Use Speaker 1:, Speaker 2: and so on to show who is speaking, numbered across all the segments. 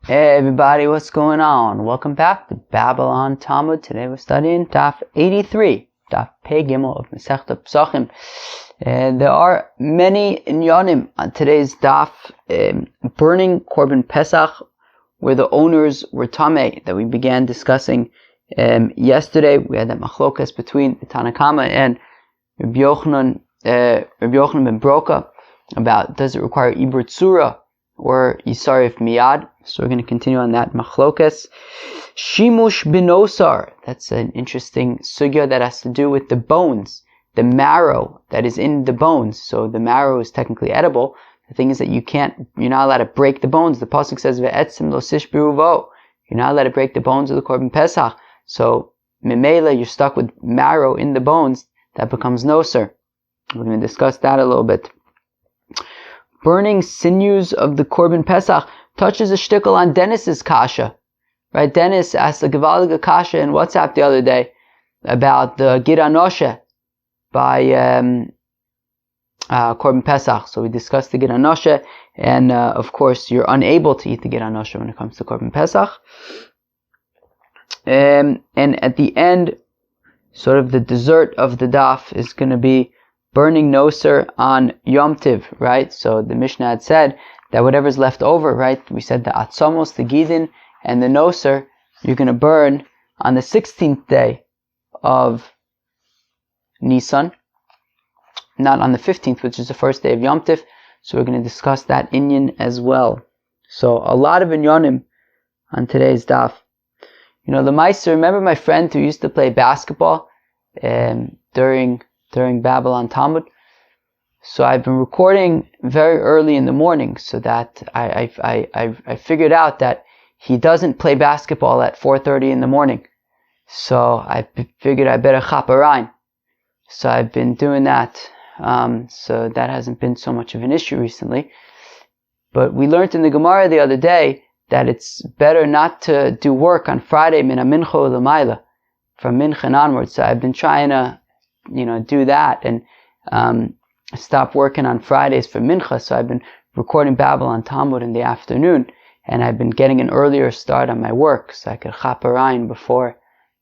Speaker 1: Hey everybody, what's going on? Welcome back to Babylon Talmud. Today we're studying Daf 83, Daf Pei Gimel of Masechta Pesachim. There are many inyanim on today's Daf. Burning korban pesach, where the owners were tamay, that we began discussing yesterday. We had that machlokas between the Tanakama and Rabbi Yochanan ben Broka about does it require ibur tzura or yisarif miyad. So we're going to continue on that machlokas. Shimush binosar, that's an interesting sugya that has to do with the bones, the marrow that is in the bones. So the marrow is technically edible. The thing is that you're not allowed to break the bones. The pasuk says ve'etzim lo sish biruvo. You're not allowed to break the bones of the korban pesach. So memela, you're stuck with marrow in the bones. That becomes noser. We're going to discuss that a little bit. Burning sinews of the korban pesach touches a shtickle on Dennis's kasha. Right? Dennis asked a gewaldige kasha in WhatsApp the other day about the hanasheh by korban pesach. So we discussed the hanasheh, and of course you're unable to eat the hanasheh when it comes to korban pesach. And at the end, sort of the dessert of the daf is going to be burning noser on Yom Tiv, right? So the Mishnah had said that whatever's left over, right? We said the atzomos, the gidin, and the noser, you're going to burn on the 16th day of Nisan, not on the 15th, which is the first day of Yom Tiv. So we're going to discuss that inyan as well. So a lot of inyanim on today's daf. You know, the Meister, remember my friend who used to play basketball during Babylon Talmud? So I've been recording very early in the morning so that I figured out that he doesn't play basketball at 4:30 in the morning. So I figured I better chaparine. So I've been doing that. So that hasn't been so much of an issue recently. But we learned in the Gemara the other day that it's better not to do work on Friday min mincha l'mayla, from mincha and onwards. So I've been trying to do that and stop working on Fridays for mincha. So I've been recording Babylon Talmud in the afternoon, and I've been getting an earlier start on my work so I could chaparine before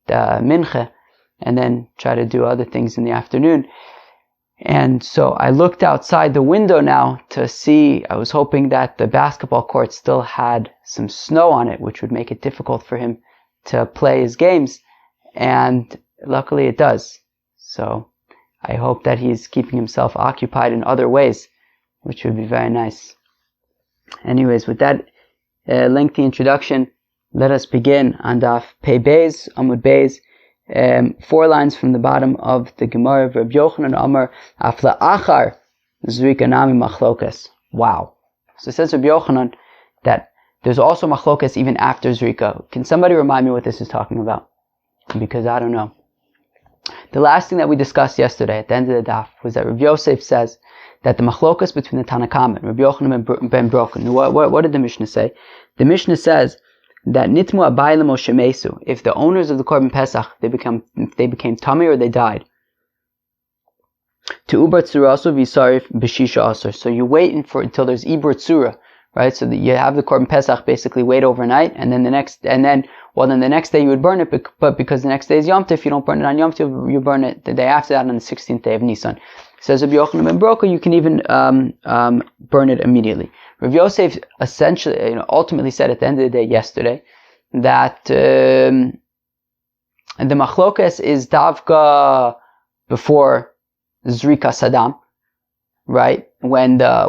Speaker 1: the mincha and then try to do other things in the afternoon. And so I looked outside the window now to see, I was hoping that the basketball court still had some snow on it, which would make it difficult for him to play his games. And luckily it does. So I hope that he's keeping himself occupied in other ways, which would be very nice. Anyways, with that lengthy introduction, let us begin on Daf Pei Beis, Amud Beis, 4 lines from the bottom of the Gemara of Rabbi Yochanan Amar Afla Achar Zrika Nami Machlokas. Wow. So it says Rabbi Yochanan that there's also Machlokas even after Zrika. Can somebody remind me what this is talking about? Because I don't know. The last thing that we discussed yesterday at the end of the daf was that Rabbi Yosef says that the machlokas between the Tanakam and Rabbi Yochanan ben Broka. What did the Mishnah say? The Mishnah says that nitmu abayim o shemesu. If the owners of the korban pesach they became tamay or they died. To ubar tzurasu v'yisarif b'shisha asur. So you wait until there's ibur tzura, right? So that you have the korban pesach basically wait overnight, and then the next day you would burn it, but because the next day is Yom Tif, you don't burn it on Yom Tif, you burn it the day after that on the 16th day of Nisan. Says Rabbi Yochanan ben Broka, you can even burn it immediately. Rabbi Yosef essentially, ultimately said at the end of the day yesterday that the machlokas is davka before Zrika Saddam, right? When the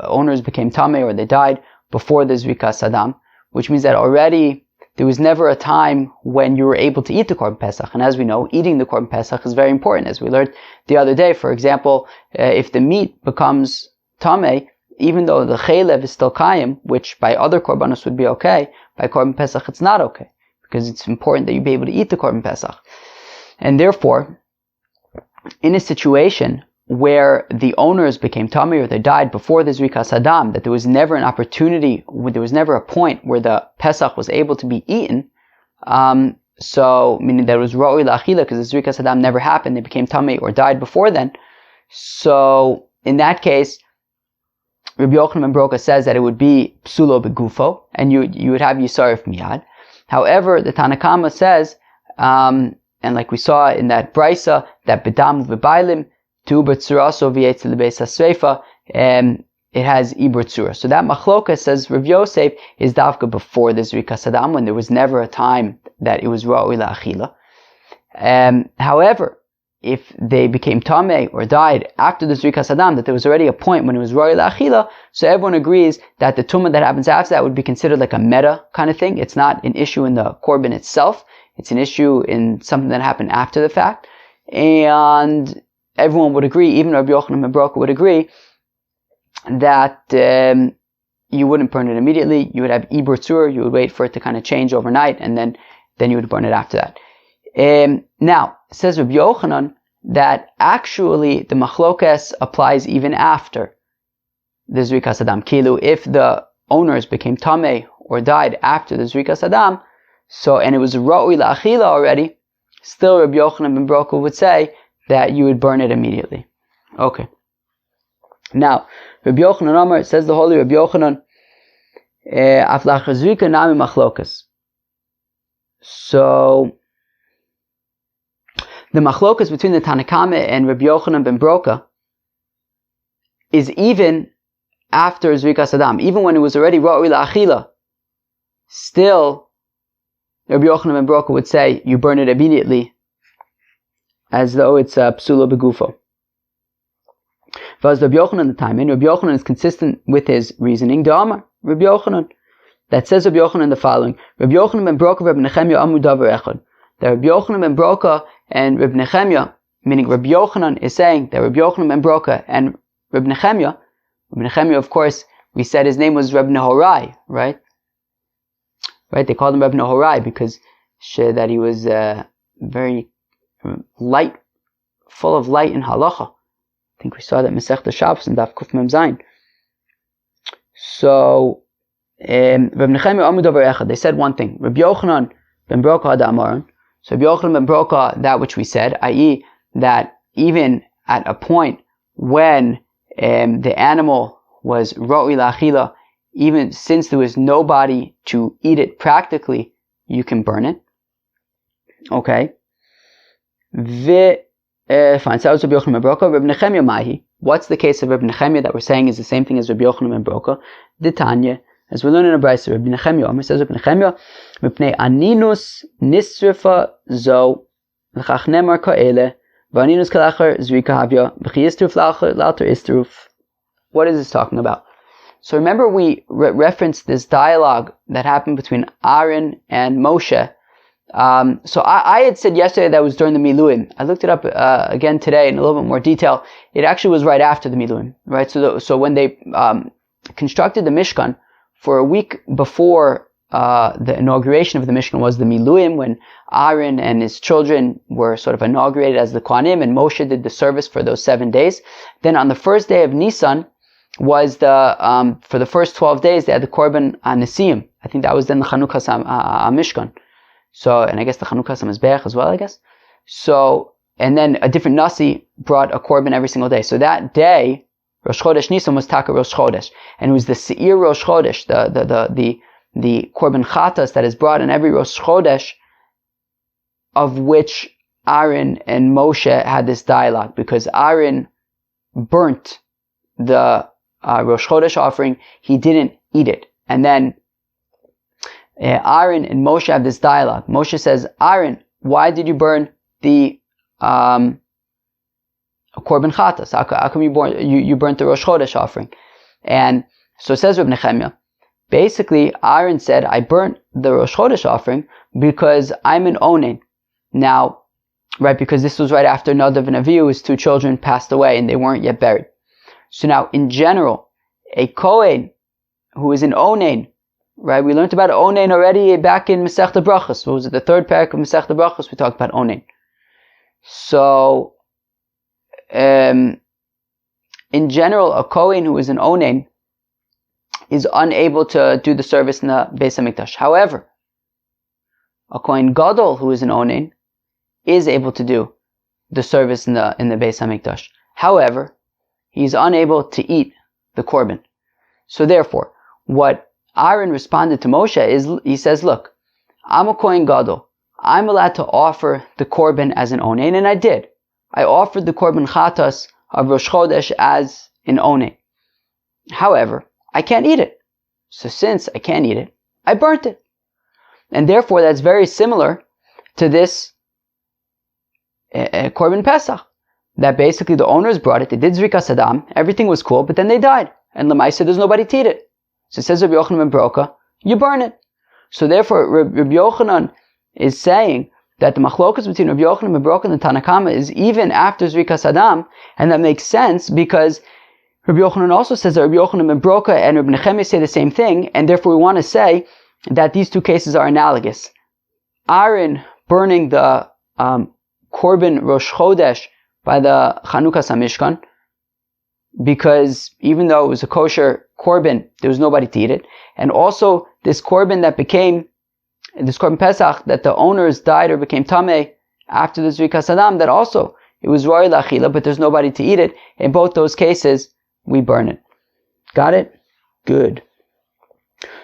Speaker 1: owners became tamay or they died before the Zrika Saddam, which means that already there was never a time when you were able to eat the korban pesach. And as we know, eating the korban pesach is very important. As we learned the other day, for example, if the meat becomes tamay, even though the chaylev is still kayim, which by other korbanos would be okay, by korban pesach it's not okay, because it's important that you be able to eat the korban pesach. And therefore, in a situation where the owners became tamay or they died before the Zrika Saddam, that there was never an opportunity, there was never a point where the Pesach was able to be eaten, so, meaning that it was Ra'oi La'achila, because the Zrika Saddam never happened, they became tamay or died before then. So, in that case, Rabbi Yochanan ben Broka says that it would be psulo begufo, and you would have yisarif miyad. However, the Tanakama says, and like we saw in that brisa, that bedam v'bailim tu b'tzuraso v'yetz lebeis hasreifa, it has ibur tzura. So that machloka, says Rav Yosef, is davka before the zrikas hadam, when there was never a time that it was ra'oi la'achila. However, if they became tamay or died after the zrikas hadam, that there was already a point when it was ra'oi la'achila, so everyone agrees that the tumah that happens after that would be considered like a meta kind of thing. It's not an issue in the korban itself. It's an issue in something that happened after the fact. And everyone would agree, even Rabbi Yochanan ben Broka would agree, that you wouldn't burn it immediately. You would have ibur tzur. You would wait for it to kind of change overnight, and then you would burn it after that. Now, says Rabbi Yochanan that actually the machlokes applies even after the zrikas hadam. Kilu, if the owners became tamei or died after the zrikas hadam, so, and it was ra'ui la'achila already, still Rabbi Yochanan ben Broka would say that you would burn it immediately. Okay. Now, Rabbi Yochanan Amar, says the holy Rabbi Yochanan, aflach zrika nami machlokas. So, the machlokas between the Tanakame and Rabbi Yochanan ben Broka is even after zrikas hadam, even when it was already ra'ui la'achila, still Rabbi Yochanan ben Broka would say you burn it immediately, as though it's a psula begufo. As Rabbi Yochanan the time, and Rabbi Yochanan is consistent with his reasoning. Da'amar Rabbi Yochanan, that says Rabbi Yochanan the following: Rabbi Yochanan ben Broka, Rabbi Nechemya amu davar echad. That Rabbi Yochanan ben Broka and Rabbi Nechemya, meaning Rabbi Yochanan is saying that Rabbi Yochanan ben Broka and Rabbi Nechemya, of course, we said his name was Rabbi Nehorai, right? Right, they called him Rabbi Nehorai because that he was very light, full of light in halacha. I think we saw that Masechta Shabbos and Daf Kuf Mem Zayin. So, Rabbi Nechemya Amud Davar Echad, they said one thing. Rabbi Yochanan ben Broka Ada Amaron. So Rabbi Yochanan ben Broka, that which we said, i.e., that even at a point when the animal was Ra'ui La'achila, even since there was nobody to eat it practically, you can burn it. Okay. Fine. So that was Rabbi Yochanan ben Broka. Rabbi Nechemya Mahi. What's the case of Rabbi Nechemya that we're saying is the same thing as Rabbi Yochanan ben Broka? The Tanya, as we learn in a brayso, Rabbi Nechemya says Rabbi Nechemya, Mipnei aninus nisrifa zo l'chach nemar ka'ele v'aninus kalachar zrika havya v'chi yistruf l'alter istruf. What is this talking about? So remember we referenced this dialogue that happened between Aaron and Moshe. So I had said yesterday that was during the Miluim. I looked it up again today in a little bit more detail. It actually was right after the Miluim, right? So when they constructed the Mishkan, for a week before the inauguration of the Mishkan was the Miluim, when Aaron and his children were sort of inaugurated as the Kohanim, and Moshe did the service for those 7 days. Then on the first day of Nisan was for the first 12 days they had the korban Nesiim. I think that was then the Chanukas Mishkan. So, and I guess the Chanukas Mizbeach as well, I guess. So, and then a different Nasi brought a korban every single day. So that day, Rosh Chodesh Nisan was Taka Rosh Chodesh. And it was the Seir Rosh Chodesh, the korban Chatas that is brought in every Rosh Chodesh, of which Aaron and Moshe had this dialogue, because Aaron burnt the Rosh Chodesh offering, he didn't eat it. And then Aaron and Moshe have this dialogue. Moshe says, Aaron, why did you burn the korban chatas? How come you burnt the Rosh Chodesh offering? And so says Reb Nechemya, basically Aaron said, I burnt the Rosh Chodesh offering because I'm an onen. Now, right, because this was right after Nadav and Avihu, his two children passed away and they weren't yet buried. So now, in general, a Kohen who is an onen, right, we learned about onen already back in Masechta Brachos. What was it, the third parak of Masechta Brachos? We talked about onen. So, in general, a Kohen who is an onen is unable to do the service in the Beis HaMikdash. However, a Kohen Gadol who is an onen is able to do the service in the Beis HaMikdash. However, he is unable to eat the korban. So therefore, what Aaron responded to Moshe is, he says, look, I'm a Kohen Gadol. I'm allowed to offer the korban as an onen, and I did. I offered the korban chatas of Rosh Chodesh as an onen. However, I can't eat it. So since I can't eat it, I burnt it. And therefore, that's very similar to this korban pesach. That basically the owners brought it, they did zrikas adam, everything was cool, but then they died. And Lamaisa, there's nobody to eat it. So it says Rabbi Yochanan ben Broka, you burn it. So therefore, Rabbi Yochanan is saying that the machlokas between Rabbi Yochanan ben Broka and the Tanna Kama is even after zrikas adam, and that makes sense because Rabbi Yochanan also says that Rabbi Yochanan ben Broka and Rabbi Nechemia say the same thing, and therefore we want to say that these two cases are analogous. Aaron burning the korban Rosh Chodesh by the Chanukas HaMishkan, because even though it was a kosher korban, there was nobody to eat it. And also this korban that became, this korban pesach, that the owners died or became tamay after the zrikas adam, that also, it was roy lachila, but there's nobody to eat it. In both those cases, we burn it. Got it? Good.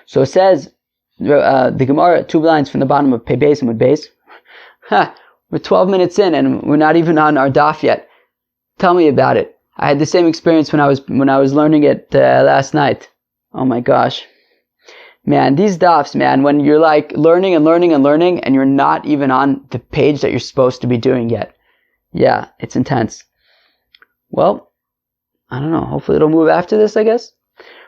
Speaker 1: So it says, the Gemara, 2 lines from the bottom of Pei Beis and Mud Beis. We're 12 minutes in and we're not even on our daf yet. Tell me about it. I had the same experience when I was learning it last night. Oh my gosh. Man, these dafs, man, when you're like learning and you're not even on the page that you're supposed to be doing yet. Yeah, it's intense. Well, I don't know. Hopefully it'll move after this, I guess.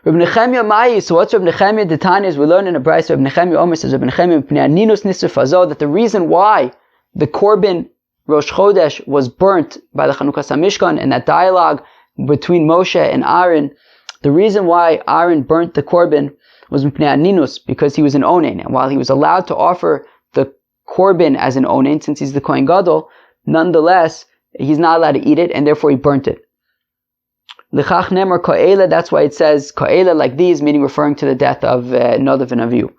Speaker 1: Rabbi Nechemia Mayi. So what's Rabbi Nechemia? The Tanya is we learn in a brayso. Rabbi Nechemia Omer says Rabbi Nechemia Ninus Nisr Fazo, that the reason why the korban Rosh Chodesh was burnt by the Chanukas HaMishkan, and that dialogue between Moshe and Aaron, the reason why Aaron burnt the korban was Ninus, because he was an onen, and while he was allowed to offer the korban as an onen, since he's the Kohen Gadol, nonetheless he's not allowed to eat it, and therefore he burnt it. L'chach nemar ka'ela, that's why it says ka'ela like these, meaning referring to the death of Nadav and Avihu.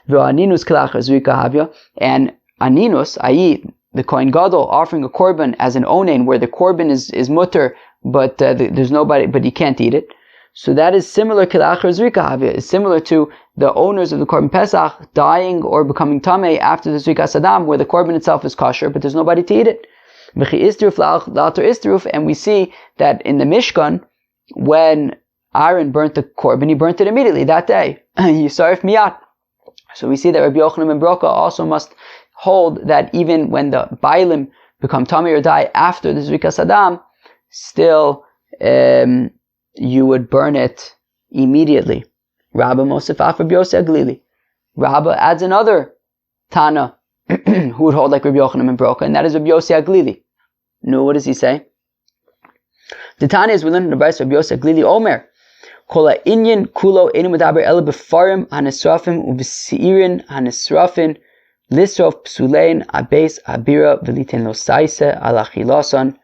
Speaker 1: V'aninus kelach zrika havya, and aninus, i.e., the Kohen Gadol offering a korban as an onen, where the korban is mutter, but there's nobody, but he can't eat it. So that is similar kelach zrika havya, is similar to the owners of the korban pesach dying or becoming tamay after the zrikas adam, where the korban itself is kosher, but there's nobody to eat it. And we see that in the Mishkan, when Aaron burnt the korban, he burnt it immediately that day. Yisarif miyat. So we see that Rabbi Yochanan ben Broka also must hold that even when the Bailim become tamei or die after the zrikas adam, still you would burn it immediately. Rabba Mosef Af Rabbi Yossi Aglili. Rabba adds another Tana who would hold like Rabbi Yochanan ben Broka, and that is Rabbi Yossi Aglili. No, what does he say? The Tanya is within the Bryce of Rabbi Yossi Aglili Omer. Kola inyan kulo enu medaber ele befarim hanesrafim uvesirin hanesrafin lisrof psulein abes abira veliten losaise alachiloson.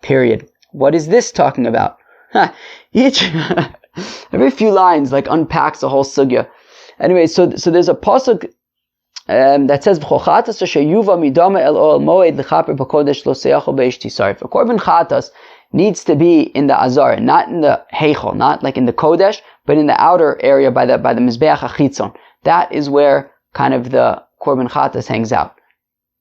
Speaker 1: Period. What is this talking about? Each every few lines like unpacks the whole sugya. Anyway, so there's a pasuk that says v'chochatas sheyuva midama el oel moed lechaper b'kodesh lo seachol beish tisarif. A korban chatas needs to be in the azar, not in the heichol, not like in the kodesh, but in the outer area by the mizbeach hachitzon. That is where kind of the korban chatas hangs out.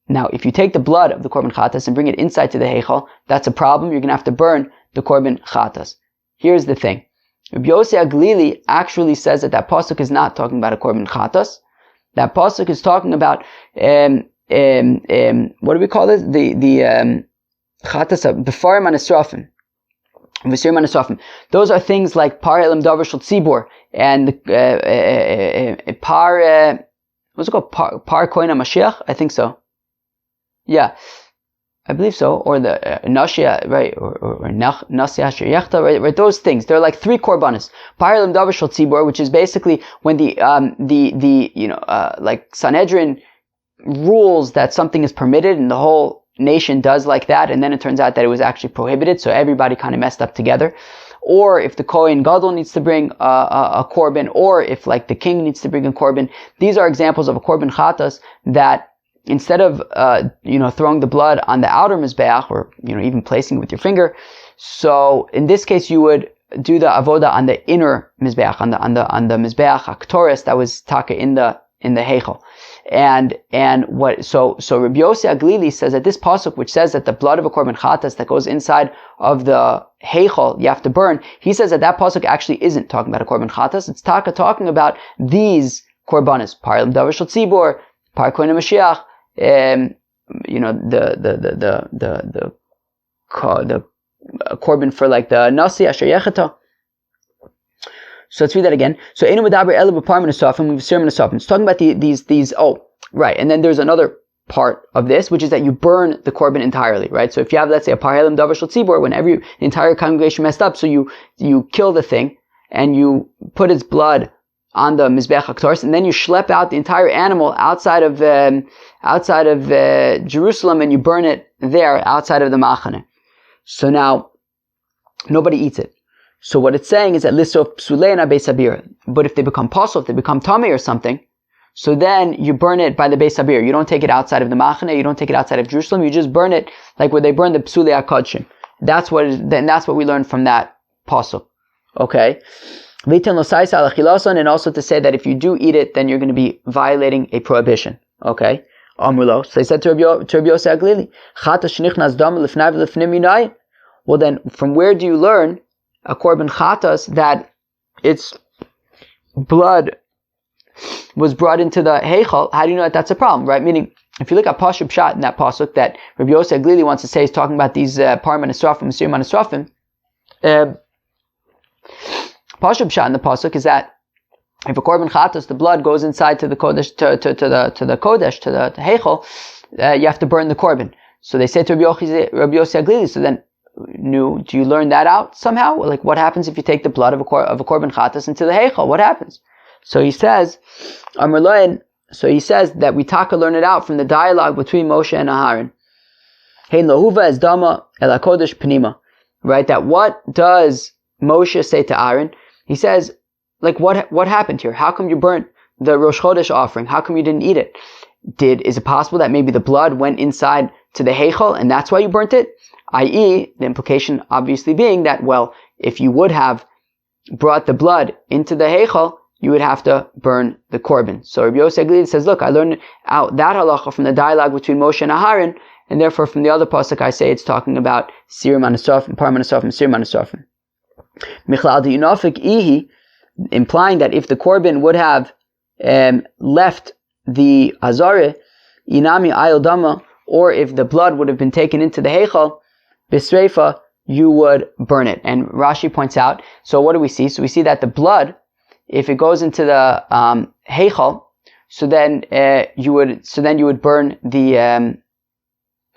Speaker 1: Now, if you take the blood of the korban chatas and bring it inside to the heichol, that's a problem. You're going to have to burn the korban chatas. Here's the thing: Rabbi Yossi Aglili actually says that pasuk is not talking about a korban chatas. That pasuk is talking about what do we call this? The chatas befarim hanesrafim, v'sirim hanesrafim. Those are things like par elam davar shel tzibur and par what's it called? Par kohen Mashiach, I think so. Yeah, I believe so. Or the hanasheh, right? Or nasiah sheyechta, right? Those things. They're like 3 korbanos. Par elam davar shel tzibur, which is basically when the like Sanhedrin rules that something is permitted and the whole nation does like that, and then it turns out that it was actually prohibited, so everybody kind of messed up together. Or if the Kohen Gadol needs to bring a korban, or if like the king needs to bring a korban. These are examples of a korban chatas that instead of throwing the blood on the outer mizbeach, or even placing it with your finger, so in this case you would do the avoda on the inner mizbeach, on the mizbeach haktoris that was taka in the heichal. And what so Rabbi Yossi Aglili says that this pasuk, which says that the blood of a korban chatas that goes inside of the heichal you have to burn, he says that pasuk actually isn't talking about a korban chatas. It's talking about these korbanos, parlim davar shel tzibor, par kohen Mashiach, the korban for like the nasi asher yechata. So let's read that again. So enu medaber elu b'par minasafim v'sir minasafim. It's talking about these. Oh, right. And then there's another part of this, which is that you burn the korban entirely, right? So if you have, let's say, a parhelim davar shel tzibor, when the entire congregation messed up, so you kill the thing and you put its blood on the mizbech haktoris, and then you schlep out the entire animal outside of Jerusalem, and you burn it there outside of the machane. So now nobody eats it. So what it's saying is that lisof psuleina beisabir. But if they become pasul, if they become tamay or something, so then you burn it by the beisabir. You don't take it outside of the machane. You don't take it outside of Jerusalem. You just burn it like where they burn the psulei akadshim. That's what we learned from that pasul. Okay. And also to say that if you do eat it, then you're going to be violating a prohibition. Okay. Amrulo. So they said to Rabbi Yossi Aglili, chata shenichnas dam lefnai v'lefnim yinai. Well then, from where do you learn a korban chatas that its blood was brought into the heichal? How do you know that that's a problem, right? Meaning, if you look at Pashup Pshat in that pasuk that Rabbi Yossi Aglili wants to say is talking about these parman esrafim, Masir Manasrafim, Pashup Pshat in the pasuk is that if a korban chatas, the blood goes inside to the kodesh, to the kodesh, to the heichal, you have to burn the korban. So they say to Rabbi Yossi Aglili, so then, do you learn that out somehow? Like, what happens if you take the blood of a korban chatas into the heichal? What happens? So he says, that we taka learn it out from the dialogue between Moshe and Aharon. Hein lahuva es dama el hakodesh pnima. Right? That what does Moshe say to Aaron? He says, like, what happened here? How come you burnt the Rosh Chodesh offering? How come you didn't eat it? Is it possible that maybe the blood went inside to the heichal and that's why you burnt it? I.e., the implication obviously being that, well, if you would have brought the blood into the heichal, you would have to burn the korban. So Rabbi Yossi Aglili says, look, I learned out that halacha from the dialogue between Moshe and Aharon, and therefore from the other pasuk I say it's talking about sir manasrafim, par manasrafim, sir manasrafim. Michlal de yunafik ihi, implying that if the korban would have left the azare, inami ayil dama, or if the blood would have been taken into the heichal, bisreifa, you would burn it. And Rashi points out, so what do we see? So we see that the blood, if it goes into the heichal, so then you would burn the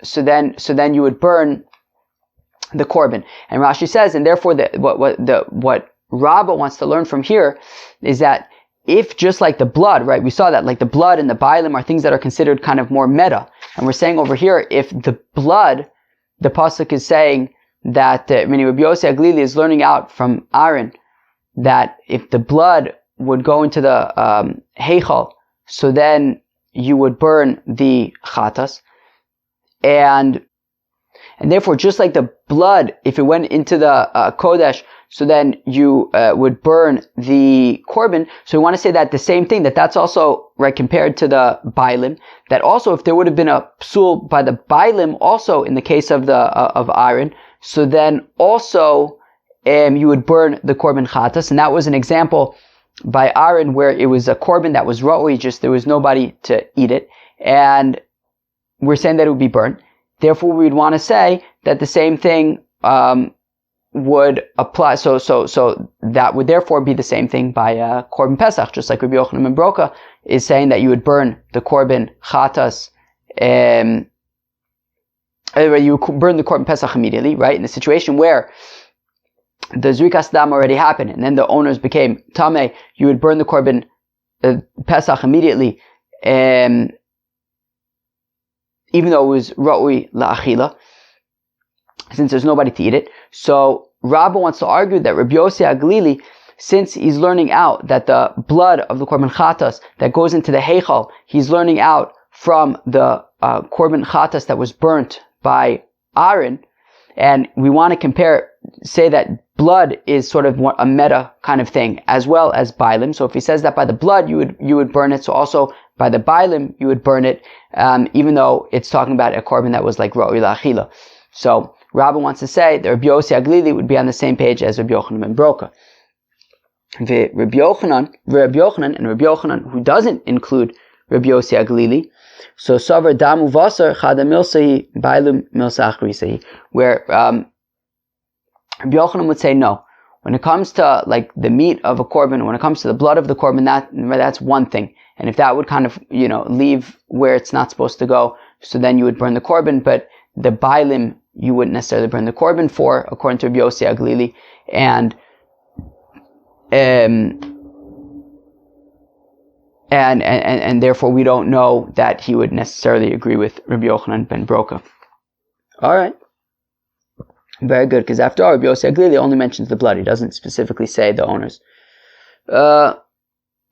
Speaker 1: so then you would burn the korban. And Rashi says, and therefore what Rabbah wants to learn from here is that if just like the blood, right, we saw that like the blood and the bailim are things that are considered kind of more meta. And we're saying over here, if the blood, the pasuk is saying that, Rabbi Yossi Aglili is learning out from Aaron that if the blood would go into the heichal, so then you would burn the chatas. And therefore, just like the blood, if it went into the kodesh, so then you would burn the korban. So we want to say that the same thing, that's also, right, compared to the bailim, that also if there would have been a psul by the bailim also in the case of of Aaron, so then also you would burn the korban chatas. And that was an example by Aaron where it was a korban that was ra'ui, just there was nobody to eat it. And we're saying that it would be burnt. Therefore, we would want to say that the same thing would apply. So that would therefore be the same thing by korban pesach, just like Rabbi Yochanan ben Broka is saying that you would burn the korban chatas, you burn the korban pesach immediately, right? In a situation where the zrikas dam already happened, and then the owners became tamay, you would burn the korban pesach immediately, even though it was ra'ui la'achila, since there's nobody to eat it. So Rabbah wants to argue that Rabbi Yossi Aglili, since he's learning out that the blood of the korban chatas that goes into the heichal, he's learning out from the korban chatas that was burnt by Aaron, And we want to say that blood is sort of a meta kind of thing, as well as bilim. So if he says that by the blood you would burn it, so also by the bilim you would burn it, even though it's talking about a korban that was like ro'i la'achila. So Rabbi wants to say that Rabbi Yossi Aglili would be on the same page as Rabbi Yochanan ben Broka. Rabbi Yochanan, who doesn't include Rabbi Yossi Aglili, so Savar Damu Vasar Chada Milsahi Bailum Milsa Achrisahi, where Rabbi Yochanan would say no. When it comes to like the meat of a korban, when it comes to the blood of the korban, that's one thing. And if that would kind of, leave where it's not supposed to go, so then you would burn the korban, but the bailim you wouldn't necessarily burn the korban for, according to Rabbi Yossi Aglili, and therefore we don't know that he would necessarily agree with Rabbi Yochanan ben Broka. Alright. Very good, because after all, Rabbi Yossi Aglili only mentions the blood. He doesn't specifically say the owners.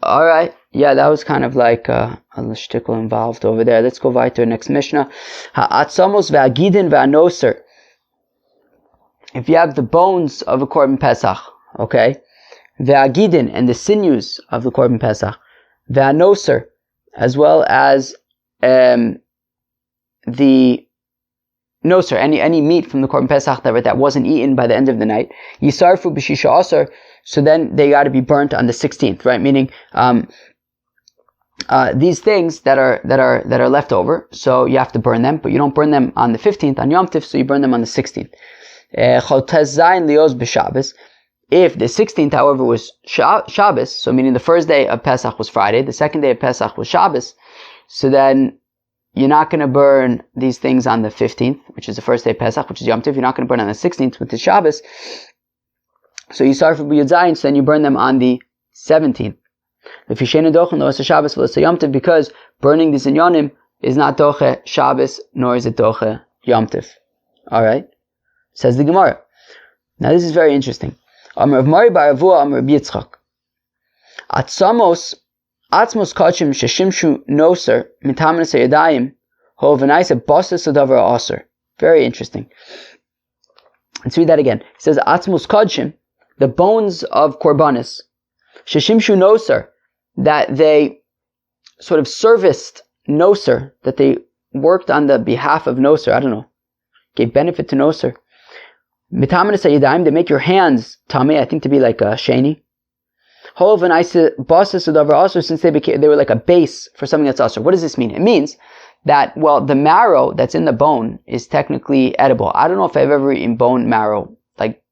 Speaker 1: Alright. Yeah, that was kind of like a shtickle involved over there. Let's go weiter. Next Mishnah. Ha'atzamos ve'agidin ve'anoser. If you have the bones of a korban pesach, okay, ve'agidin, and the sinews of the korban pesach, ve'anoser, as well as the noser, any meat from the korban pesach that wasn't eaten by the end of the night, yisarfu b'shisha asar, so then they got to be burnt on the 16th, right? Meaning, these things that are left over, so you have to burn them, but you don't burn them on the 15th on Yom Tiv, so you burn them on the 16th. If the 16th, however, was Shabbos, so meaning the first day of Pesach was Friday, the second day of Pesach was Shabbos, so then you're not going to burn these things on the 15th, which is the first day of Pesach, which is Yom Tiv. You're not going to burn on the 16th, which is Shabbos. So you start from B'Yud Zayin, so then you burn them on the 17th. Because burning these inyanim is not doche Shabbos, nor is it doche Yom Tiv. Alright? Says the Gemara. Now this is very interesting. Amar Rav Mari bar Avua, Amar Rabbi Yitzchak. Atzmos kachim sheshimshu noser mitamanas yadayim ho v'naisa bosses adavar aser. Very interesting. Let's read that again. It says atzmos kachim, the bones of korbanis, sheshimshu noser, that they sort of serviced noser, that they worked on the behalf of noser. I don't know, gave benefit to noser. Mitamanas yadayim, they make your hands tamay, I think to be like a sheni. Hov and bosses also, since they were like a base for something that's asur. What does this mean? It means that, well, the marrow that's in the bone is technically edible. I don't know if I've ever eaten bone marrow. Like,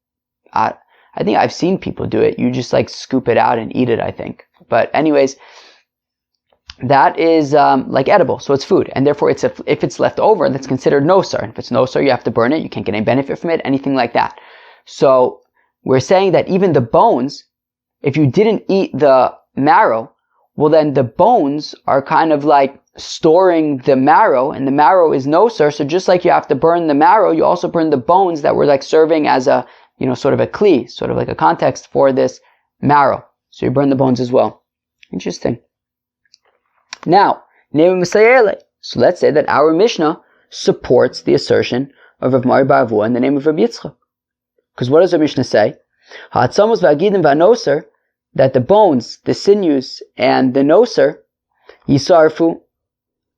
Speaker 1: I think I've seen people do it. You just like scoop it out and eat it, I think. But anyways, that is like edible, so it's food, and therefore if it's left over, that's considered nosar. If it's nosar, you have to burn it. You can't get any benefit from it, anything like that. So we're saying that even the bones, if you didn't eat the marrow, well then the bones are kind of like storing the marrow, and the marrow is nosar. So just like you have to burn the marrow, you also burn the bones that were like serving as a, sort of a kli, sort of like a context for this marrow. So you burn the bones as well. Interesting. Now, so let's say that our Mishnah supports the assertion of Rav Mari bar Avua in the name of Rabbi Yitzchak. Because what does our Mishnah say? That the bones, the sinews, and the noser, yisarfu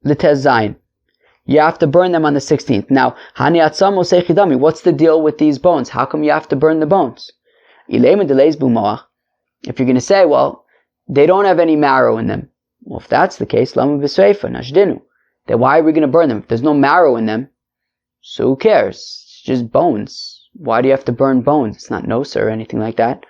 Speaker 1: l'tez zayin. You have to burn them on the 16th. Now, what's the deal with these bones? How come you have to burn the bones? If you're going to say, well, they don't have any marrow in them. Well, if that's the case, then why are we going to burn them? If there's no marrow in them, so who cares? It's just bones. Why do you have to burn bones? It's not noser or anything like that.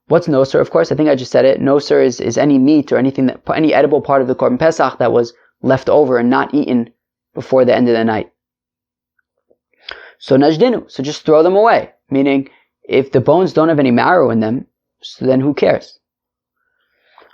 Speaker 1: What's noser? Of course, I think I just said it. Noser is any meat or any edible part of the korban pesach that was left over and not eaten before the end of the night. So najdinu, so just throw them away. Meaning, if the bones don't have any marrow in them, so then who cares?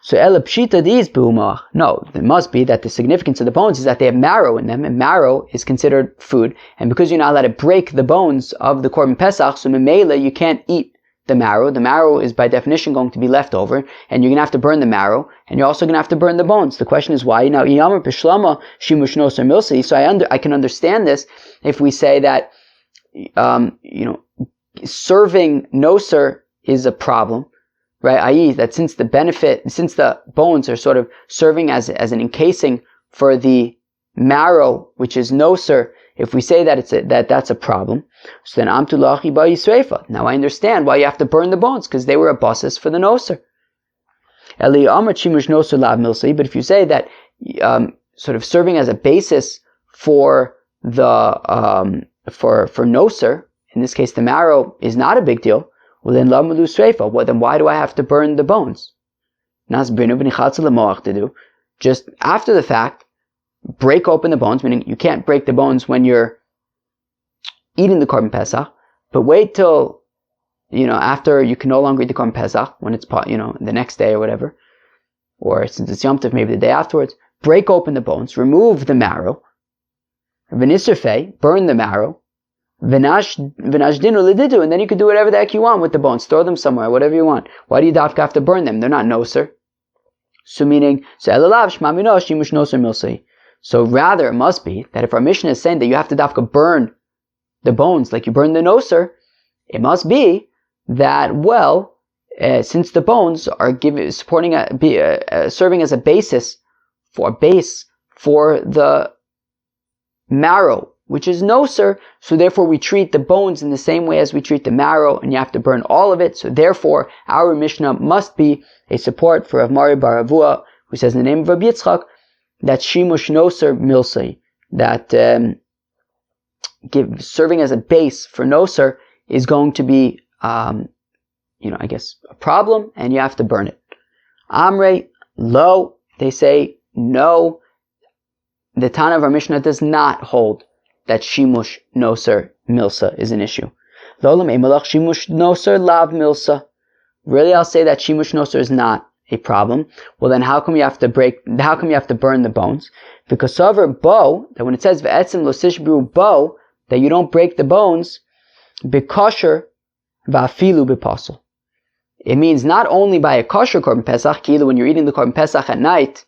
Speaker 1: So elapshita these bu'umah. No, it must be that the significance of the bones is that they have marrow in them, and marrow is considered food. And because you're not allowed to break the bones of the korban pesach, so memela you can't eat the marrow. The marrow is by definition going to be left over, and you're going to have to burn the marrow, and you're also going to have to burn the bones. The question is why? Now, Shimush noser milsi. So I can understand this if we say that serving noser is a problem, right? I.e., that since the bones are sort of serving as an encasing for the marrow, which is noser, if we say that that's a problem, so then amtulachi ba yisreifa. Now I understand why you have to burn the bones, because they were a basis for the noser. Eli amar shimush noser lav milsi. But if you say that sort of serving as a basis for the for noser, in this case the marrow, is not a big deal, well then lamalu sreifa. Well then why do I have to burn the bones? Just after the fact, break open the bones, meaning you can't break the bones when you're eating the korban pesach, but wait till after you can no longer eat the korban pesach, when it's the next day or whatever, or since it's Yom Tov, maybe the day afterwards. Break open the bones, remove the marrow, v'nisrfei, burn the marrow, v'nashdinu lididu, and then you can do whatever the heck you want with the bones. Throw them somewhere, whatever you want. Why do you have to burn them? They're not noser. So elalav shma mino shimush noser milsei. So rather, it must be that if our Mishnah is saying that you have to dafka burn the bones like you burn the noser, it must be that, since the bones are serving as a base for the marrow, which is noser, so therefore we treat the bones in the same way as we treat the marrow, and you have to burn all of it. So therefore, our Mishnah must be a support for Rav Mari bar Avua, who says in the name of Rabbi Yitzchak, that shimush noser milsei, that serving as a base for noser is going to be, I guess, a problem, and you have to burn it. Amrei, lo, they say, no, the Tana of our Mishnah does not hold that shimush noser milsa is an issue. Lolam emalach shimush noser lav milsa. Really, I'll say that shimush noser is not a problem. Well, then how come you have to burn the bones? Because over bo, that when it says ve'etzim lo sishbru bo, that you don't break the bones, bekosher va'afilu bepasel. It means not only by a kosher korban pesach, kilu, when you're eating the korban pesach at night,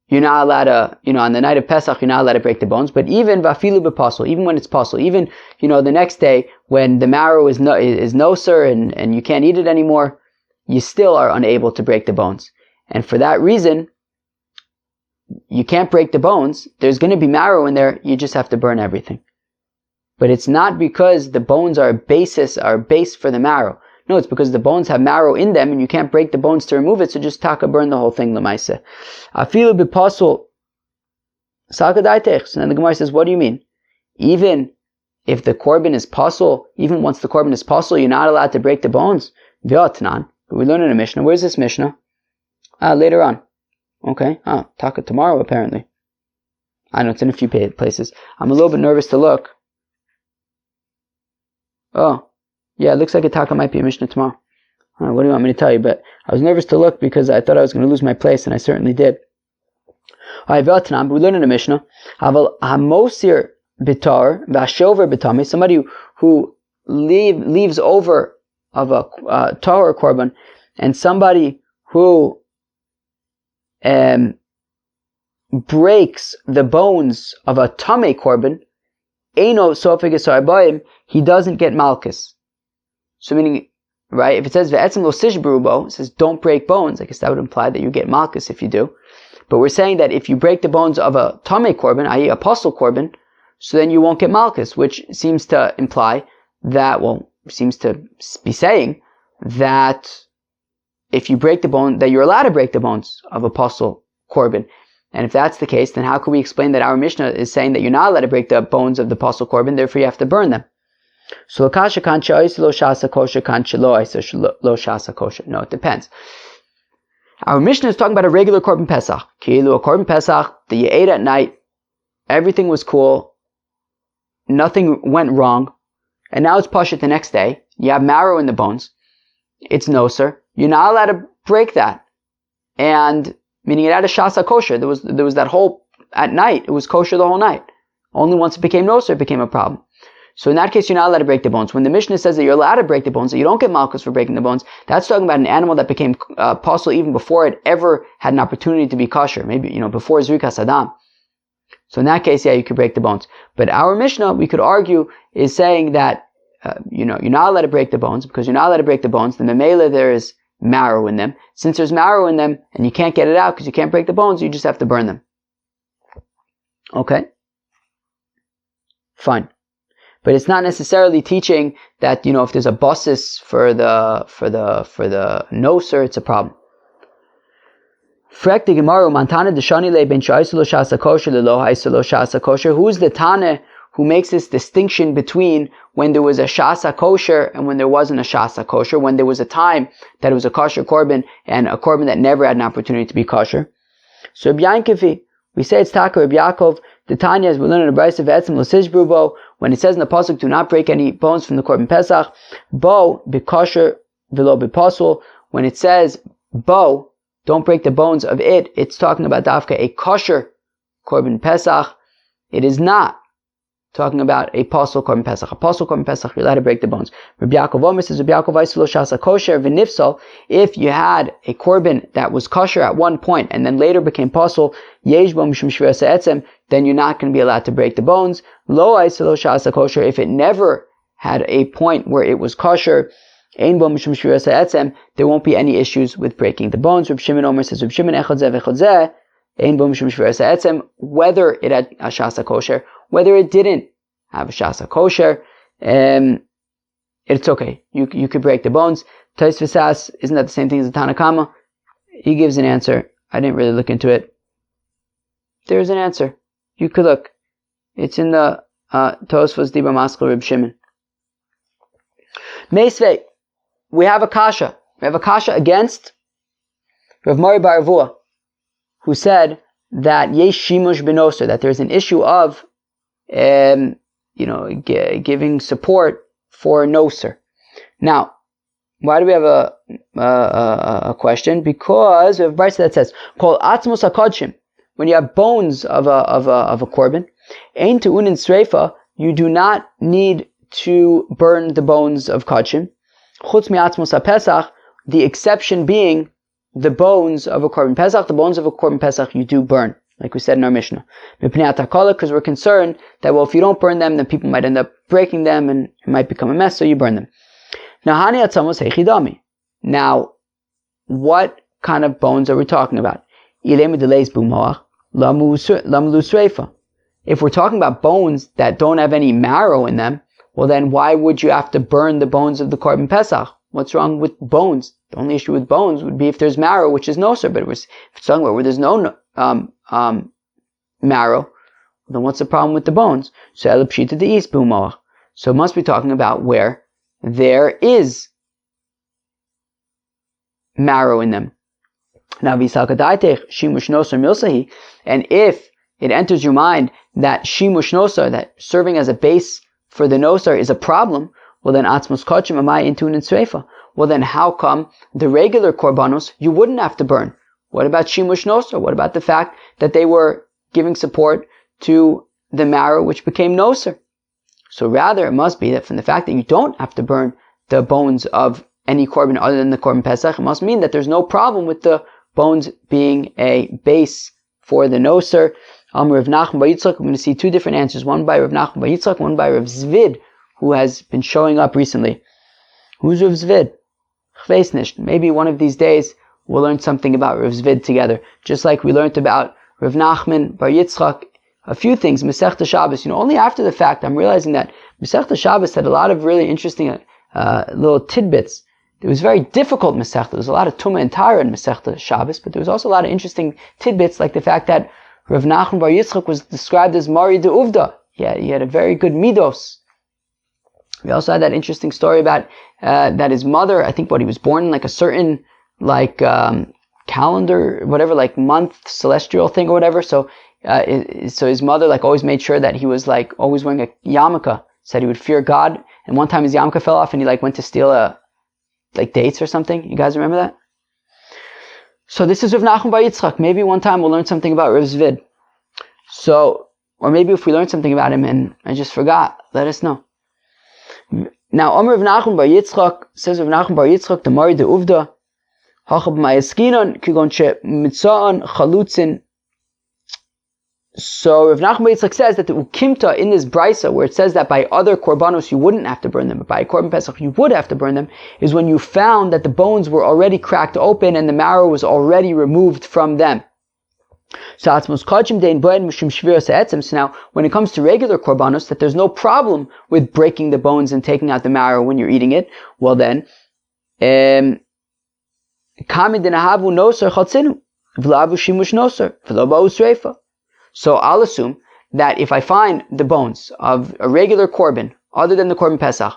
Speaker 1: you're not allowed to, on the night of Pesach, you're not allowed to break the bones, but even vafilu bepasel, even when it's possible, even, the next day when the marrow is noser and you can't eat it anymore, you still are unable to break the bones. And for that reason, you can't break the bones. There's going to be marrow in there. You just have to burn everything. But it's not because the bones are a base for the marrow. No, it's because the bones have marrow in them and you can't break the bones to remove it, so just burn the whole thing, l'maaseh. Afilu b'pasul sakadaitech. So then the Gemara says, what do you mean? Even if the korban is pasul, even once the korban is pasul, you're not allowed to break the bones? V'yotnan. But we learn in a Mishnah. Where's this Mishnah? Later on. Okay. Taka tomorrow, apparently. I know, it's in a few places. I'm a little bit nervous to look. Oh. Yeah, it looks like a taka might be a Mishnah tomorrow. What do you want me to tell you? But I was nervous to look because I thought I was going to lose my place, and I certainly did. Alright, but we learn in a Mishnah. Hamosir bitar v'ashover bitami. Somebody who leaves over of a tahor korban, and somebody who breaks the bones of a tamay korban, eino sofeges arbaim, he doesn't get malchus. So meaning, right, if it says ve'etzim lo sishbru bo, it says don't break bones, I guess that would imply that you get malchus if you do. But we're saying that if you break the bones of a tamay korban, i.e. apostle korban, so then you won't get malchus, which seems to imply that, seems to be saying that if you break the bone, that you're allowed to break the bones of apostle korban. And if that's the case, then how can we explain that our Mishnah is saying that you're not allowed to break the bones of the apostle korban, therefore you have to burn them? So lo shasa kosher. No, it depends. Our Mishnah is talking about a regular korban pesach. Kilu, a korban pesach that you ate at night, everything was cool, nothing went wrong, and now it's pashut the next day. You have marrow in the bones. It's noser. You're not allowed to break that. And meaning it had a shasa kosher. There was that whole at night. It was kosher the whole night. Only once it became noser, it became a problem. So in that case, you're not allowed to break the bones. When the Mishnah says that you're allowed to break the bones, that you don't get malchus for breaking the bones, that's talking about an animal that became possible even before it ever had an opportunity to be kosher. Maybe, before Zrikas Adam. So in that case, yeah, you could break the bones. But our Mishnah, we could argue, is saying that, you're not allowed to break the bones. Because you're not allowed to break the bones, then Memela there is marrow in them. Since there's marrow in them, and you can't get it out because you can't break the bones, you just have to burn them. Okay? Fine. But it's not necessarily teaching that, if there's a basis for the noser, it's a problem. Who's the Tana who makes this distinction between when there was a shasa kosher and when there wasn't a shasa kosher, when there was a time that it was a kosher korban and a korban that never had an opportunity to be kosher? So Rabbi Yankivi, we say it's Taka Rabbi Yaakov, the Tanya, as we learn in the Brisa, V'etzem lo sishbru bo, when it says in the pasuk, do not break any bones from the korban pesach, bo b'kosher v'lo b'pasul, when it says bo, don't break the bones of it, it's talking about dafka a kosher korban pesach. It is not talking about a pasul korban pesach. A pasul korban pesach, you're allowed to break the bones. Rabbi Yaakov Omer says, Rabbi Yaakov Aislo shasa kosher v'nifsal, if you had a korban that was kosher at one point and then later became pasul, yesh bo mishum shviras ha'etzem, then you're not going to be allowed to break the bones. Lo Aislo shasa kosher, if it never had a point where it was kosher, ein bo mishum shviras ha'etzem, there won't be any issues with breaking the bones. Rabbi Shimon Omer says, Rabbi Shimon echad zeh v'echad zeh, ein bo mishum shviras ha'etzem, whether it had a shasa kosher, whether it didn't have a shasa kosher, it's okay. You could break the bones. Tosfos asks, isn't that the same thing as the Tanakama? He gives an answer. I didn't really look into it. There's an answer. You could look. It's in the Tosfos Dibra Maskal Reb Shimon. Meisvei, we have a kasha. We have a kasha against Rav Mari Bar Avua, who said that yesh shimush benoser, that there's an issue of giving support for noser. Now, why do we have a question? Because we have a brisa that says, "Kol atzmos hakodshim," when you have bones of a korban, ein te'unin sreifa, you do not need to burn the bones of kodshim. Chutz mi'atzmos hapesach, the exception being the bones of a korban pesach. The bones of a korban pesach you do burn, like we said in our Mishnah. Because we're concerned that, well, if you don't burn them, then people might end up breaking them and it might become a mess, so you burn them. Now, what kind of bones are we talking about? If we're talking about bones that don't have any marrow in them, well then why would you have to burn the bones of the korban pesach? What's wrong with bones? The only issue with bones would be if there's marrow, which is noser. But if it's talking about where there's no marrow, then what's the problem with the bones? So elapshita the east bumoach. So it must be talking about where there is marrow in them. Now v'salkadaitech shimush noser milsahi, and if it enters your mind that shimush noser, that serving as a base for the noser, is a problem, well then atzmos kodshim amai intun and sreifa. Well then how come the regular korbanos you wouldn't have to burn? What about shimush noser? What about the fact that they were giving support to the marrow which became noser? So rather it must be that from the fact that you don't have to burn the bones of any korban other than the korban pesach, it must mean that there's no problem with the bones being a base for the noser. Rav Nachman bar Yitzchak, we're going to see two different answers, one by Rav Nachman bar Yitzchak, one by Rav Zvid, who has been showing up recently. Who's Rav Zvid? Maybe one of these days we'll learn something about Rav Zvid together, just like we learned about Rav Nachman bar Yitzchak, a few things, Masechta Shabbos. Only after the fact I'm realizing that Masechta Shabbos had a lot of really interesting little tidbits. It was very difficult Masechta. There was a lot of Tumah and Tara in Masechta Shabbos, but there was also a lot of interesting tidbits, like the fact that Rav Nachman bar Yitzchak was described as Mari de Uvda. He had a very good midos. We also had that interesting story about that his mother, I think he was born in like a certain calendar, whatever, like month, celestial thing or whatever. So his mother always made sure that he was always wearing a yarmulke, said he would fear God. And one time his yarmulke fell off and he went to steal dates or something. You guys remember that? So this is Rav Nachman bar Yitzchak. Maybe one time we'll learn something about Rav Zvid. Or maybe if we learn something about him and I just forgot, let us know. Now, Rav Nachman bar Yitzchak, says Rav Nachman bar Yitzchak, the Mari de Uvda, Hachab ma'eskinon, kigon she mitza'an chalutzin So Rav Nachman bar Yitzchak says that the ukimta in this brisa, where it says that by other korbanos you wouldn't have to burn them, but by korban pesach you would have to burn them, is when you found that the bones were already cracked open and the marrow was already removed from them. So now, when it comes to regular korbanos, that there's no problem with breaking the bones and taking out the marrow when you're eating it, well then, so I'll assume that if I find the bones of a regular korban, other than the korban pesach,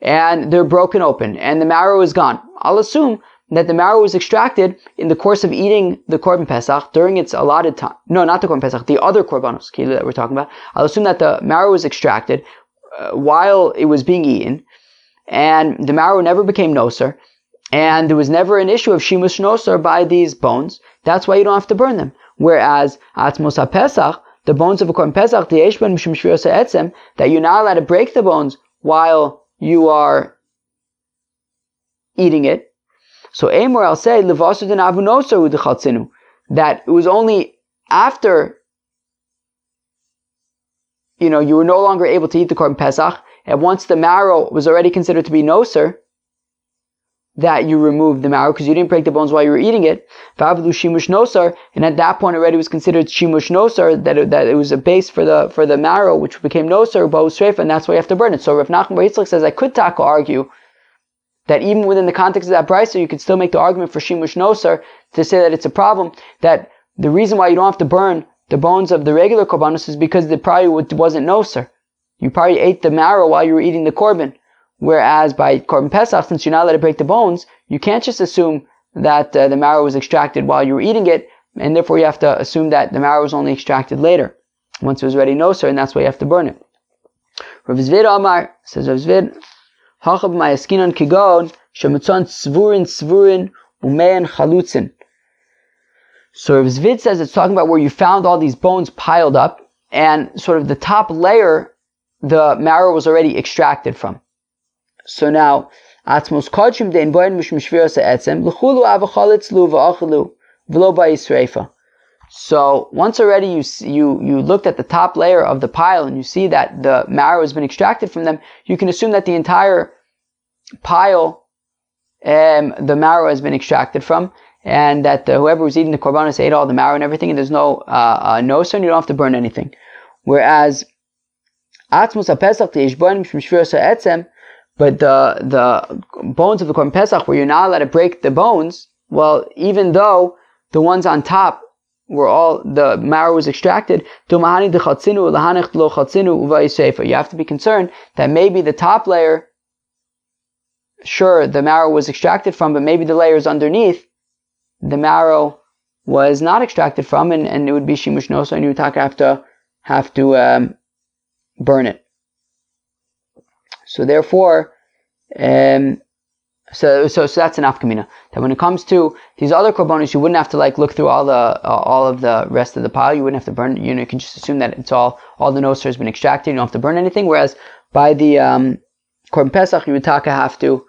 Speaker 1: and they're broken open, and the marrow is gone, I'll assume that the marrow was extracted in the course of eating the korban pesach during its allotted time. No, not the korban pesach, the other korbanos that we're talking about. I'll assume that the marrow was extracted while it was being eaten, and the marrow never became noser, and there was never an issue of shimush noser by these bones. That's why you don't have to burn them. Whereas atzmos pesach, the bones of a korban pesach, the yeshban mishum shviras ha'etzem, that you're not allowed to break the bones while you are eating it. So Amor, I'll say levasu den avu noser u'dechatzinu, that it was only after you were no longer able to eat the korban pesach, and once the marrow was already considered to be noser, that you removed the marrow because you didn't break the bones while you were eating it. Shimush nosar, and at that point already was considered shimush nosar, that it was a base for the marrow, which became nosar, and that's why you have to burn it. So Rav Nachman bar Yitzchak says, I could argue that even within the context of that brisa, you could still make the argument for shimush nosar to say that it's a problem, that the reason why you don't have to burn the bones of the regular korbanos is because it probably wasn't noser. You probably ate the marrow while you were eating the korban. Whereas by korban pesach, since you're not allowed to break the bones, you can't just assume that the marrow was extracted while you were eating it, and therefore you have to assume that the marrow was only extracted later, once it was already noser, and that's why you have to burn it. Rav Zvid Amar, says Rav Zvid, Hachab ma'askinon kigon, shemutzon tzvurin, umein chalutzin. So Rav Zvid says it's talking about where you found all these bones piled up, and sort of the top layer, the marrow was already extracted from. So now, atzmos kodshim dein boin mishum shviras ha'etzem l'chulu avachalitzlu v'achalu v'lo ba'yisreifa. So once already you looked at the top layer of the pile and you see that the marrow has been extracted from them, you can assume that the entire pile the marrow has been extracted from, and that whoever was eating the korbanos ate all the marrow and everything, and there's no noser, and you don't have to burn anything. Whereas atzmos ha'pesach de'esh boin mishum shviras ha'etzem, but the bones of the korban pesach, where you're not allowed to break the bones, well, even though the ones on top were all, the marrow was extracted, you have to be concerned that maybe the top layer, sure, the marrow was extracted from, but maybe the layers underneath, the marrow was not extracted from, and it would be shimush nosa, and you would have to burn it. So therefore, so that's an afkamina. That when it comes to these other korbanos, you wouldn't have to look through all of the rest of the pile. You wouldn't have to burn it. You can just assume that it's all the noser has been extracted. You don't have to burn anything. Whereas by the korban pesach, you would have to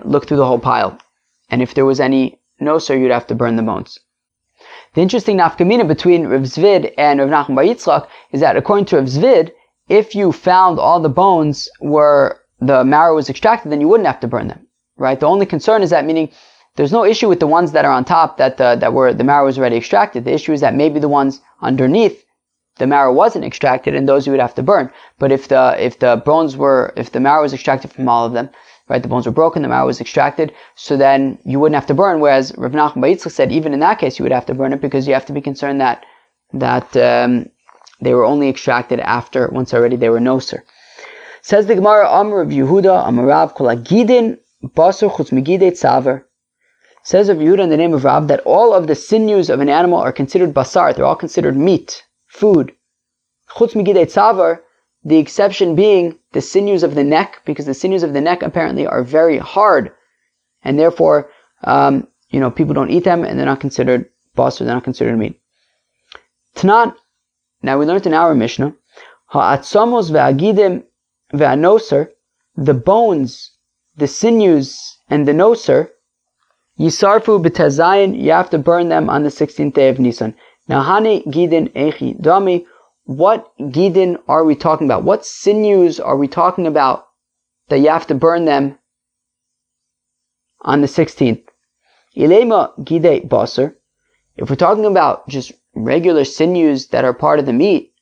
Speaker 1: look through the whole pile, and if there was any noser, you'd have to burn the bones. The interesting nafkamina between Rav Zvid and Rav Nachman bar Yitzchak is that according to Rav Zvid, if you found all the bones where the marrow was extracted, then you wouldn't have to burn them, right? The only concern is that, meaning there's no issue with the ones that are on top that the marrow was already extracted. The issue is that maybe the ones underneath the marrow wasn't extracted, and those you would have to burn. But if the marrow was extracted from all of them, right? The bones were broken, the marrow was extracted, so then you wouldn't have to burn. Whereas Rav Nachman bar Yitzchak said even in that case you would have to burn it, because you have to be concerned that they were only extracted after, once already they were noser. Says the Gemara, Amar Rav Yehuda, Amar Rav, Kol Agidin, Basar Chutz Megidei Tzaver. Says Rav Yehuda in the name of Rav that all of the sinews of an animal are considered basar, they're all considered meat, food. Chutz Megidei Tzaver, the exception being the sinews of the neck, because the sinews of the neck apparently are very hard, and therefore, people don't eat them, and they're not considered basar, they're not considered meat. Tanan. Now we learned in our Mishnah, ha'atzamos ve'agidim ve'anoser, the bones, the sinews, and the noser, yisarfu b'tezayin, you have to burn them on the 16th day of Nisan. Now, hani gidin echi dami. What gidin are we talking about? What sinews are we talking about that you have to burn them on the 16th? Ilema gide basar. If we're talking about just regular sinews that are part of the meat,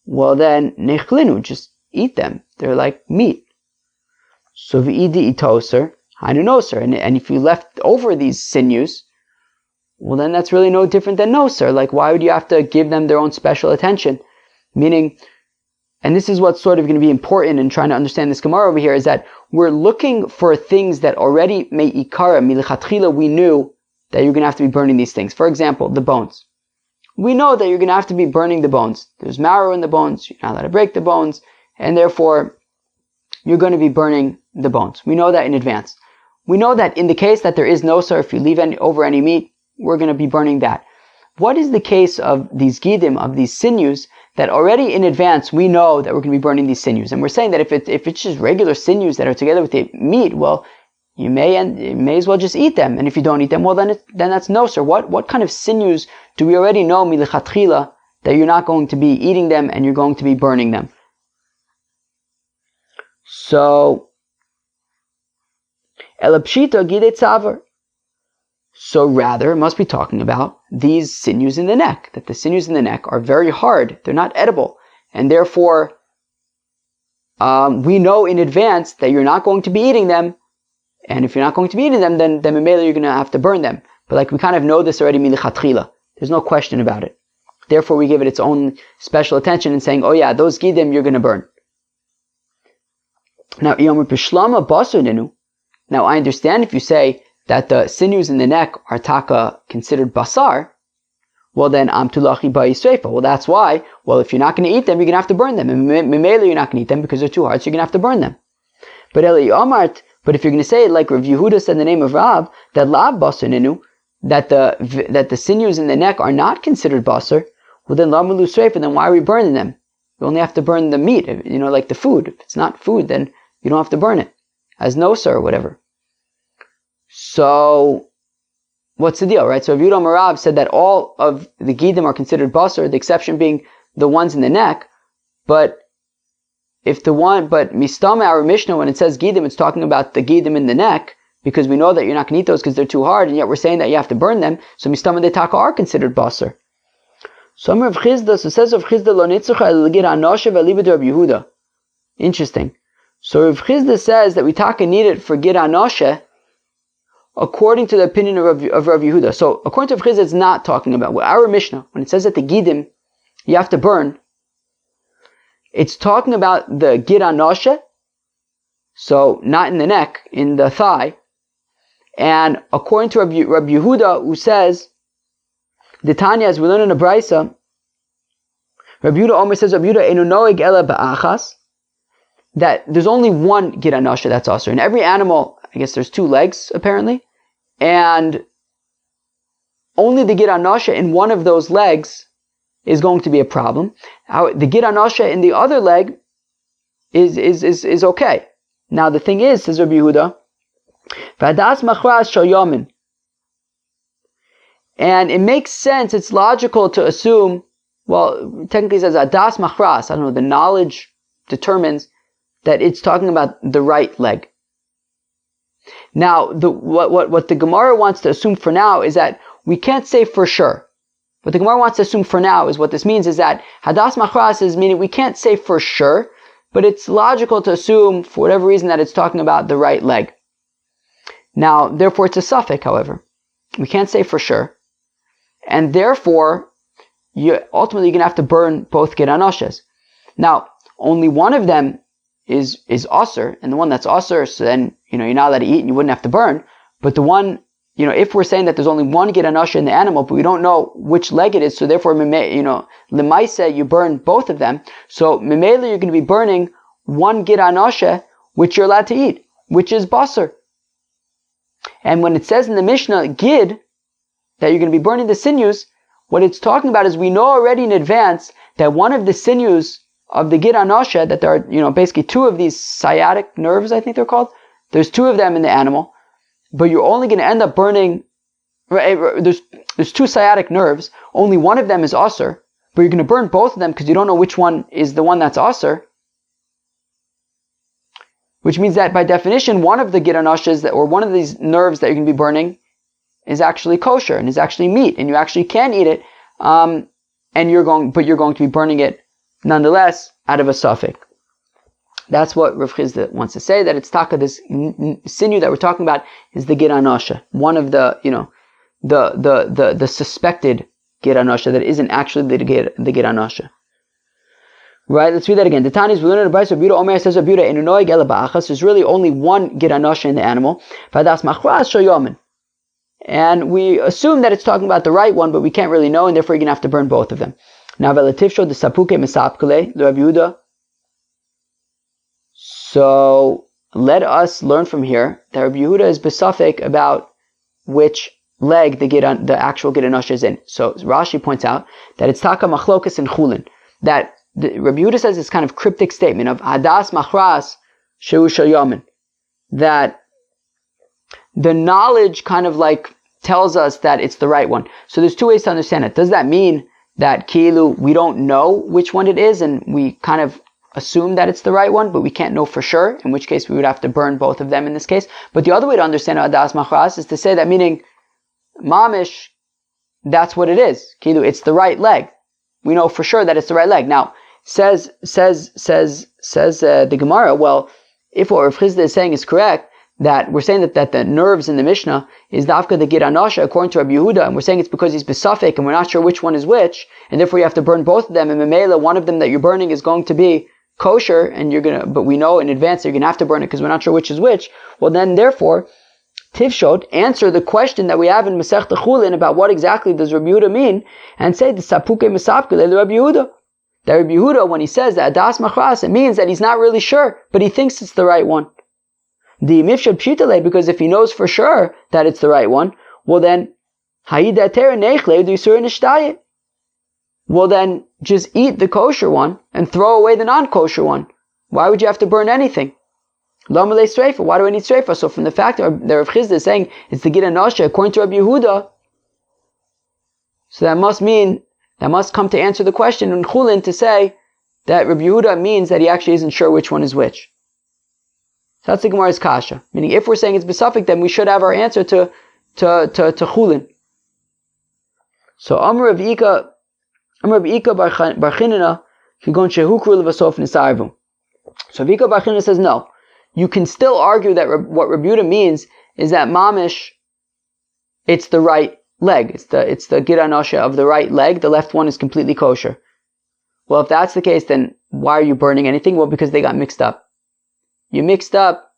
Speaker 1: well then, nechlinu, just eat them. They're like meat. So v'idi itoser, hanunoser. And if you left over these sinews, well then that's really no different than noser. Like, why would you have to give them their own special attention? Meaning, and this is what's sort of going to be important in trying to understand this Gemara over here, is that we're looking for things that already me'ikara, milichatchila, we knew that you're going to have to be burning these things. For example, the bones. We know that you're going to have to be burning the bones. There's marrow in the bones, you're not allowed to break the bones, and therefore you're going to be burning the bones. We know that in advance. We know that in the case that there is no sir, if you leave over any meat, we're going to be burning that. What is the case of these gidim, of these sinews, that already in advance we know that we're going to be burning these sinews? And we're saying that if it's just regular sinews that are together with the meat, well, you may as well just eat them. And if you don't eat them, well, then that's no sir. What kind of sinews do we already know milichatchila that you're not going to be eating them and you're going to be burning them? So, elapshita gide tzavar. So rather, it must be talking about these sinews in the neck, that the sinews in the neck are very hard, they're not edible, and therefore we know in advance that you're not going to be eating them, and if you're not going to be eating them, then immediately you're going to have to burn them. But like we kind of know this already milichatchila, there's no question about it. Therefore we give it its own special attention in saying, oh yeah, those gidim you're going to burn. Now, now I understand if you say that the sinews in the neck are taka considered basar, well then amtulachi ba'yisreifa. Well, that's why. Well, if you're not going to eat them, you're going to have to burn them. And memela, you're not going to eat them because they're too hard, so you're going to have to burn them. But if you're going to say it like Rav Yehuda said in the name of Rav, that lav basar ninu, that the sinews in the neck are not considered basar, well then lamulu sreifa. Then why are we burning them? You only have to burn the meat, like the food. If it's not food, then you don't have to burn it as noser or whatever. So, what's the deal, right? So, Rav Yehuda Marav said that all of the gidim are considered basar, the exception being the ones in the neck. But mistama, our Mishnah, when it says gidim, it's talking about the gidim in the neck, because we know that you're not going to eat those because they're too hard, and yet we're saying that you have to burn them. So, mistama de taka are considered basar. So, Rav Chizda, so says Rav Chizda, lo nitzucha el-gid hanasheh ve'alibid Rav Yehuda. Interesting. So, Rav Chizda says that we taka need it for gid hanasheh, according to the opinion of Rav Yehuda. So, according to Rav Chizda, it's not talking about our Mishnah. When it says that the gidim you have to burn, it's talking about the gid hanasheh, so not in the neck, in the thigh. And according to Rav Yehuda, who says, the Tanya, as we learn in a Braisa, Rav Yehuda Omer says, Rav Yehuda enu noeg ela ba'achas, that there's only one gid hanasheh that's also. In every animal, I guess there's two legs, apparently, and only the gid hanasheh in one of those legs is going to be a problem. The gid hanasheh in the other leg is okay. Now the thing is, says Rabbi Yehuda, v'adas machras shel yamin, and it makes sense, it's logical to assume, well, technically it says adas machras, I don't know, the knowledge determines that it's talking about the right leg. Now, what the Gemara wants to assume for now is that we can't say for sure. What the Gemara wants to assume for now is what this means is that hadas machras is meaning we can't say for sure, but it's logical to assume for whatever reason that it's talking about the right leg. Now, therefore it's a suffix, however. We can't say for sure. And therefore, ultimately you're going to have to burn both gid hanashehs. Now, only one of them is asur, and the one that's asur, so then, you're not allowed to eat and you wouldn't have to burn. But the one, if we're saying that there's only one gid hanasheh in the animal, but we don't know which leg it is, so therefore, lemaisa, you burn both of them. So, memela, you're going to be burning one gid hanasheh, which you're allowed to eat, which is basar. And when it says in the Mishnah, gid, that you're going to be burning the sinews, what it's talking about is we know already in advance that one of the sinews of the gid hanasheh, that there are, basically two of these sciatic nerves, I think they're called. There's two of them in the animal, but you're only going to end up burning right, there's two sciatic nerves. Only one of them is asur, but you're going to burn both of them because you don't know which one is the one that's asur. Which means that by definition, one of the gid hanashehs, or one of these nerves that you're going to be burning, is actually kosher and is actually meat, and you actually can eat it. But you're going to be burning it nonetheless out of a suffix. That's what Rav Chizda wants to say, that it's taka, this sinew that we're talking about is the gid hanasheh, one of the, the suspected gid hanasheh that isn't actually the gid hanasheh. Right, let's read that again. The Tanya, we learn in the Brayso, Rabbi Omer says, Rabbi Enu noeg ela ba'achas. There's really only one gid hanasheh in the animal. Vadas machras shel yomen. And we assume that it's talking about the right one, but we can't really know, and therefore you're going to have to burn both of them. Now, velativsho the sapuke mesapkele, the Rabbi Yehuda. So, let us learn from here that Rabbi Yehuda is besafek about which leg the actual gid hanasheh is in. So, Rashi points out that it's taka machlokas and chulin. That Rabbi Yehuda says this kind of cryptic statement of hadas machras shehu shel yomen, that the knowledge kind of like tells us that it's the right one. So there's two ways to understand it. Does that mean that kilu, we don't know which one it is and we kind of assume that it's the right one, but we can't know for sure, in which case we would have to burn both of them in this case? But the other way to understand hadas machras is to say that meaning mamish, that's what it is. Kilu, it's the right leg. We know for sure that it's the right leg. Now, says the Gemara, well, if what Rav Chizda is saying is correct, that we're saying that the nerves in the Mishnah is dafka the gid hanasheh according to Rabbi Yehuda, and we're saying it's because he's besafek and we're not sure which one is which, and therefore you have to burn both of them, and memela, one of them that you're burning is going to be kosher, and but we know in advance that you're going to have to burn it because we're not sure which is which. Well then, therefore, Tivshot, answer the question that we have in Masechta Chulin about what exactly does Rabbi Yehuda mean, and say the sapuke mesapke le Rabbi Yehuda. That Rabbi Yehuda, when he says that adas machras, it means that he's not really sure, but he thinks it's the right one. The mifshad pshitale, because if he knows for sure that it's the right one, well then, well then, just eat the kosher one and throw away the non-kosher one. Why would you have to burn anything? Why do I need streifa? So from the fact that Rav Chizda is saying it's the gid hanasheh according to Rabbi Yehuda, so that must come to answer the question in Chulin to say that Rabbi Yehuda means that he actually isn't sure which one is which. So that's the Gemara's kasha. Meaning, if we're saying it's besafik, then we should have our answer to Chulin. So Amr Rav Ika bar Chinina, Kigon Shehukru Levasof Nisarvu. So Rav Ika bar Chinina says no. You can still argue that what Rabbi Yehuda means is that mamish, it's the right leg. It's the gid hanasheh of the right leg. The left one is completely kosher. Well, if that's the case, then why are you burning anything? Well, because they got mixed up. You mixed up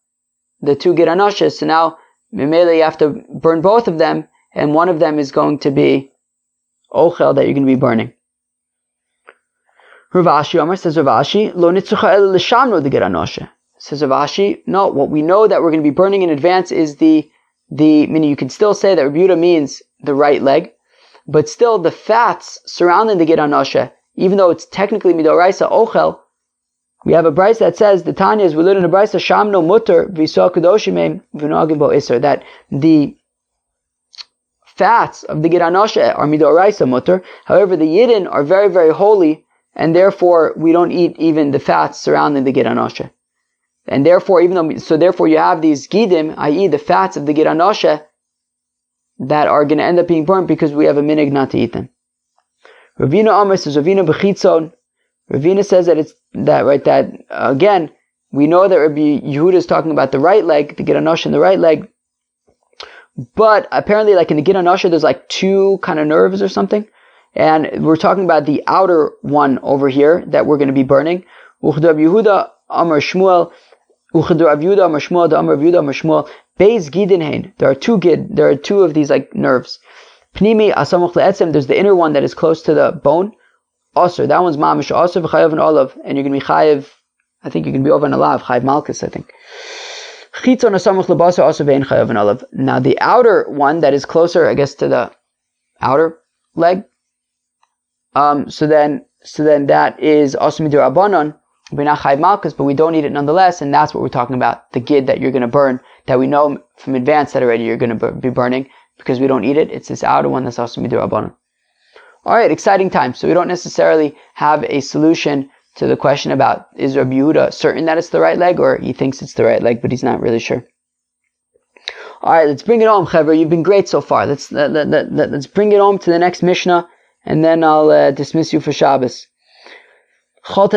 Speaker 1: the two gid hanashehs, so now memela you have to burn both of them, and one of them is going to be ochel that you're going to be burning. Rav Ashi Amar says Rav Ashi lo nitzucha el l'shamro the gid hanasheh. Says Rav Ashi, no, what we know that we're going to be burning in advance is the meaning you can still say that Rabbi Yehuda means the right leg, but still the fats surrounding the gid hanasheh, even though it's technically midoraisa ochel, we have a brayso that says the Tanya is we learn in a brayso shamno mutter v'yisrael kadoshim v'noagim bo iser, that the fats of the gid hanasheh are midoraisa mutter. However, the yidden are very, very holy, and therefore we don't eat even the fats surrounding the gid hanasheh. And therefore, therefore you have these gidim, i.e. the fats of the gid hanasheh, that are going to end up being burnt because we have a minig not to eat them. Ravina Amar says Ravina b'chitzon. Ravina says that again, we know that Rabbi Yehuda is talking about the right leg, the gid hanasheh in the right leg, but apparently like in the gid hanasheh there's like two kind of nerves or something, and we're talking about the outer one over here that we're going to be burning. Uchd Yehuda Amar Shmuel. Uchad Rav Yehuda Amar Shmuel, the Amar Rav Yehuda Amar Shmuel, Beis Gidin Hein. There are two of these like nerves. Pnimi Asamuch Le'etzem, there's the inner one that is close to the bone. Also, that one's Mamish, also V'chayav and Olav, and you're going to be Chayav, I think you can be over an Alav, Chayav Malkus, I think. Chitzon Asamuch Lebasa, also Vein Chayav and Olav. Now the outer one that is closer, I guess, to the outer leg, so then that is also Midir Abanon, we're not Chayav Malkus, but we don't eat it nonetheless, and that's what we're talking about, the gid that you're going to burn, that we know from advance that already you're going to be burning, because we don't eat it. It's this outer one that's also midrabanan. Alright, exciting time. So we don't necessarily have a solution to the question about is Rabbi Yehuda certain that it's the right leg, or he thinks it's the right leg, but he's not really sure. Alright, let's bring it home, Chaver. You've been great so far. Let's bring it home to the next Mishnah, and then I'll dismiss you for Shabbos. So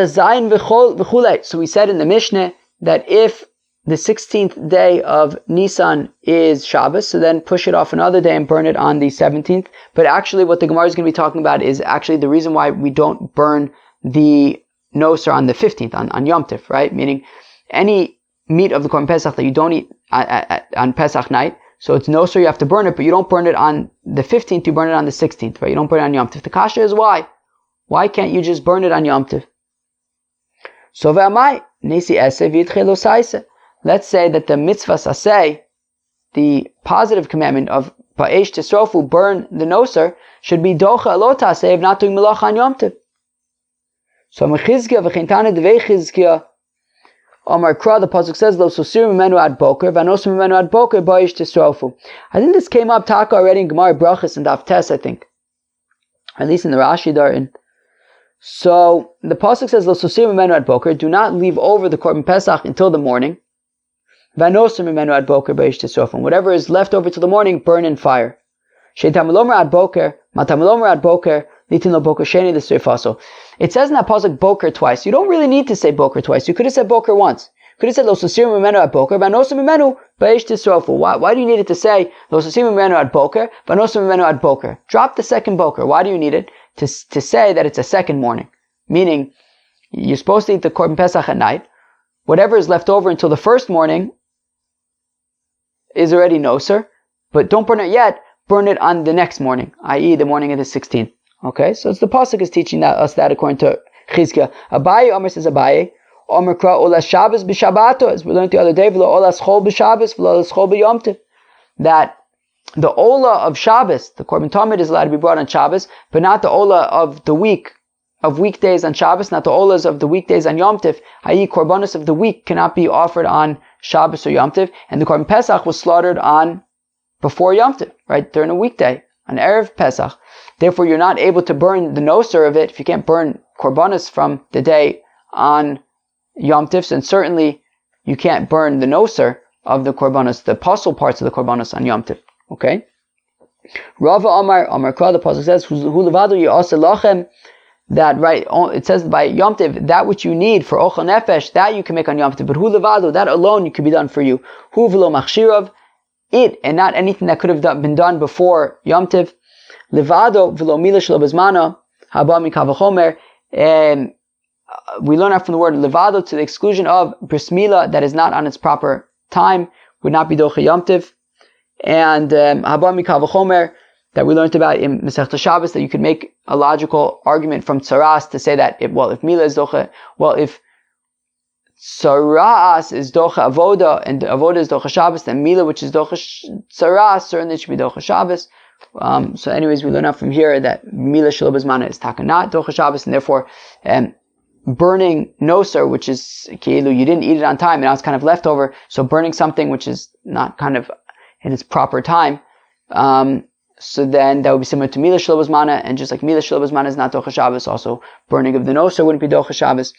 Speaker 1: we said in the Mishnah that if the 16th day of Nisan is Shabbos, so then push it off another day and burn it on the 17th. But actually what the Gemara is going to be talking about is actually the reason why we don't burn the noser on the 15th, on Yom Tiv, right? Meaning any meat of the korban pesach that you don't eat on Pesach night, so it's noser, you have to burn it, but you don't burn it on the 15th, you burn it on the 16th, right? You don't burn it on Yom Tiv. The kasha is why? Why can't you just burn it on Yom Tiv? So ve'amai, nesi eseh v'yitchelo saiseh. Let's say that the mitzvah aseh, the positive commandment of ba'esh tisrofu, burn the noser, should be docha alot aseh, if not doing melach on Yom Tiv. So mechizkia v'chintane devei chizkia, Omar Kra, the pasuk says, "Lo susir mimenu ad boker, v'anosim mimenu ad boker ba'esh tisrofu." I think this came up taka already in Gemara Brachas and Daf Tes, I think, or at least in the Rashi Darin. So the pasuk says, "Lo susir mimenu ad boker," do not leave over the korban pesach until the morning. V'anosim mimenu ad boker ba'esh tisrofu. Whatever is left over till the morning, burn in fire. Sheitamilomer ad boker, matamilomer ad boker. It says in that pasuk boker twice. You don't really need to say boker twice. You could have said boker once. You could have said lo susir mimenu at boker, v'anosim mimenu ba'esh tisrofu. Why do you need it to say lo susir mimenu at boker, v'anosim mimenu at boker? Drop the second boker. Why do you need it? To say that it's a second morning. Meaning, you're supposed to eat the korban pesach at night. Whatever is left over until the first morning is already noser, but don't burn it yet. Burn it on the next morning, i.e. the morning of the 16th. Okay, so it's the pasuk is teaching us that according to Chizkiah. Abaye, Omer says Abaye, Omer kra olas Shabbos b'Shabbato, as we learned the other day, v'lo olas chol b'Shabbos, v'lo olas chol b'Yom Tov. That the ola of Shabbos, the korban tamid, is allowed to be brought on Shabbos, but not the ola of the week, of weekdays on Shabbos, not the olas of the weekdays on Yom Tov, i.e. korbanos of the week cannot be offered on Shabbos or Yom Tov, and the korban Pesach was slaughtered on before Yom Tov, right, during a weekday, on Erev Pesach. Therefore, you're not able to burn the noser of it if you can't burn korbanos from the day on Yom Tiv, and certainly you can't burn the noser of the korbanos, the apostle parts of the korbanos on Yom Tiv. Okay? Rava Amar Kra, the pasuk says, "Hu levado ya'aseh lachem," that right, it says by Yom Tiv, that which you need for ochel nefesh, that you can make on Yom Tiv, but hu levado, that alone can be done for you. Hu v'lo machshirav, it and not anything that could have been done before Yom Tiv. Levado v'lo mila shelo bezmana haba mikavachomer. We learn that from the word levado, to the exclusion of bris milah that is not on its proper time, would not be docha Yom Tiv. And haba mikavachomer, that we learned about in Masechta Shabbos, that you could make a logical argument from tzaras to say that if milah is docha, if tzaras is docha avoda and avoda is docha Shabbos, then milah, which is docha tzaras, certainly should be docha Shabbos. So anyways, we learn out from here that milah shelo bezmana is takanat docha Shabbos, and therefore burning noser, which is keilu, you didn't eat it on time and now it's kind of leftover, so burning something which is not kind of in its proper time, so then that would be similar to milah shelo bezmana, and just like milah shelo bezmana is not docha Shabbos, also burning of the noser wouldn't be docha Shabbos.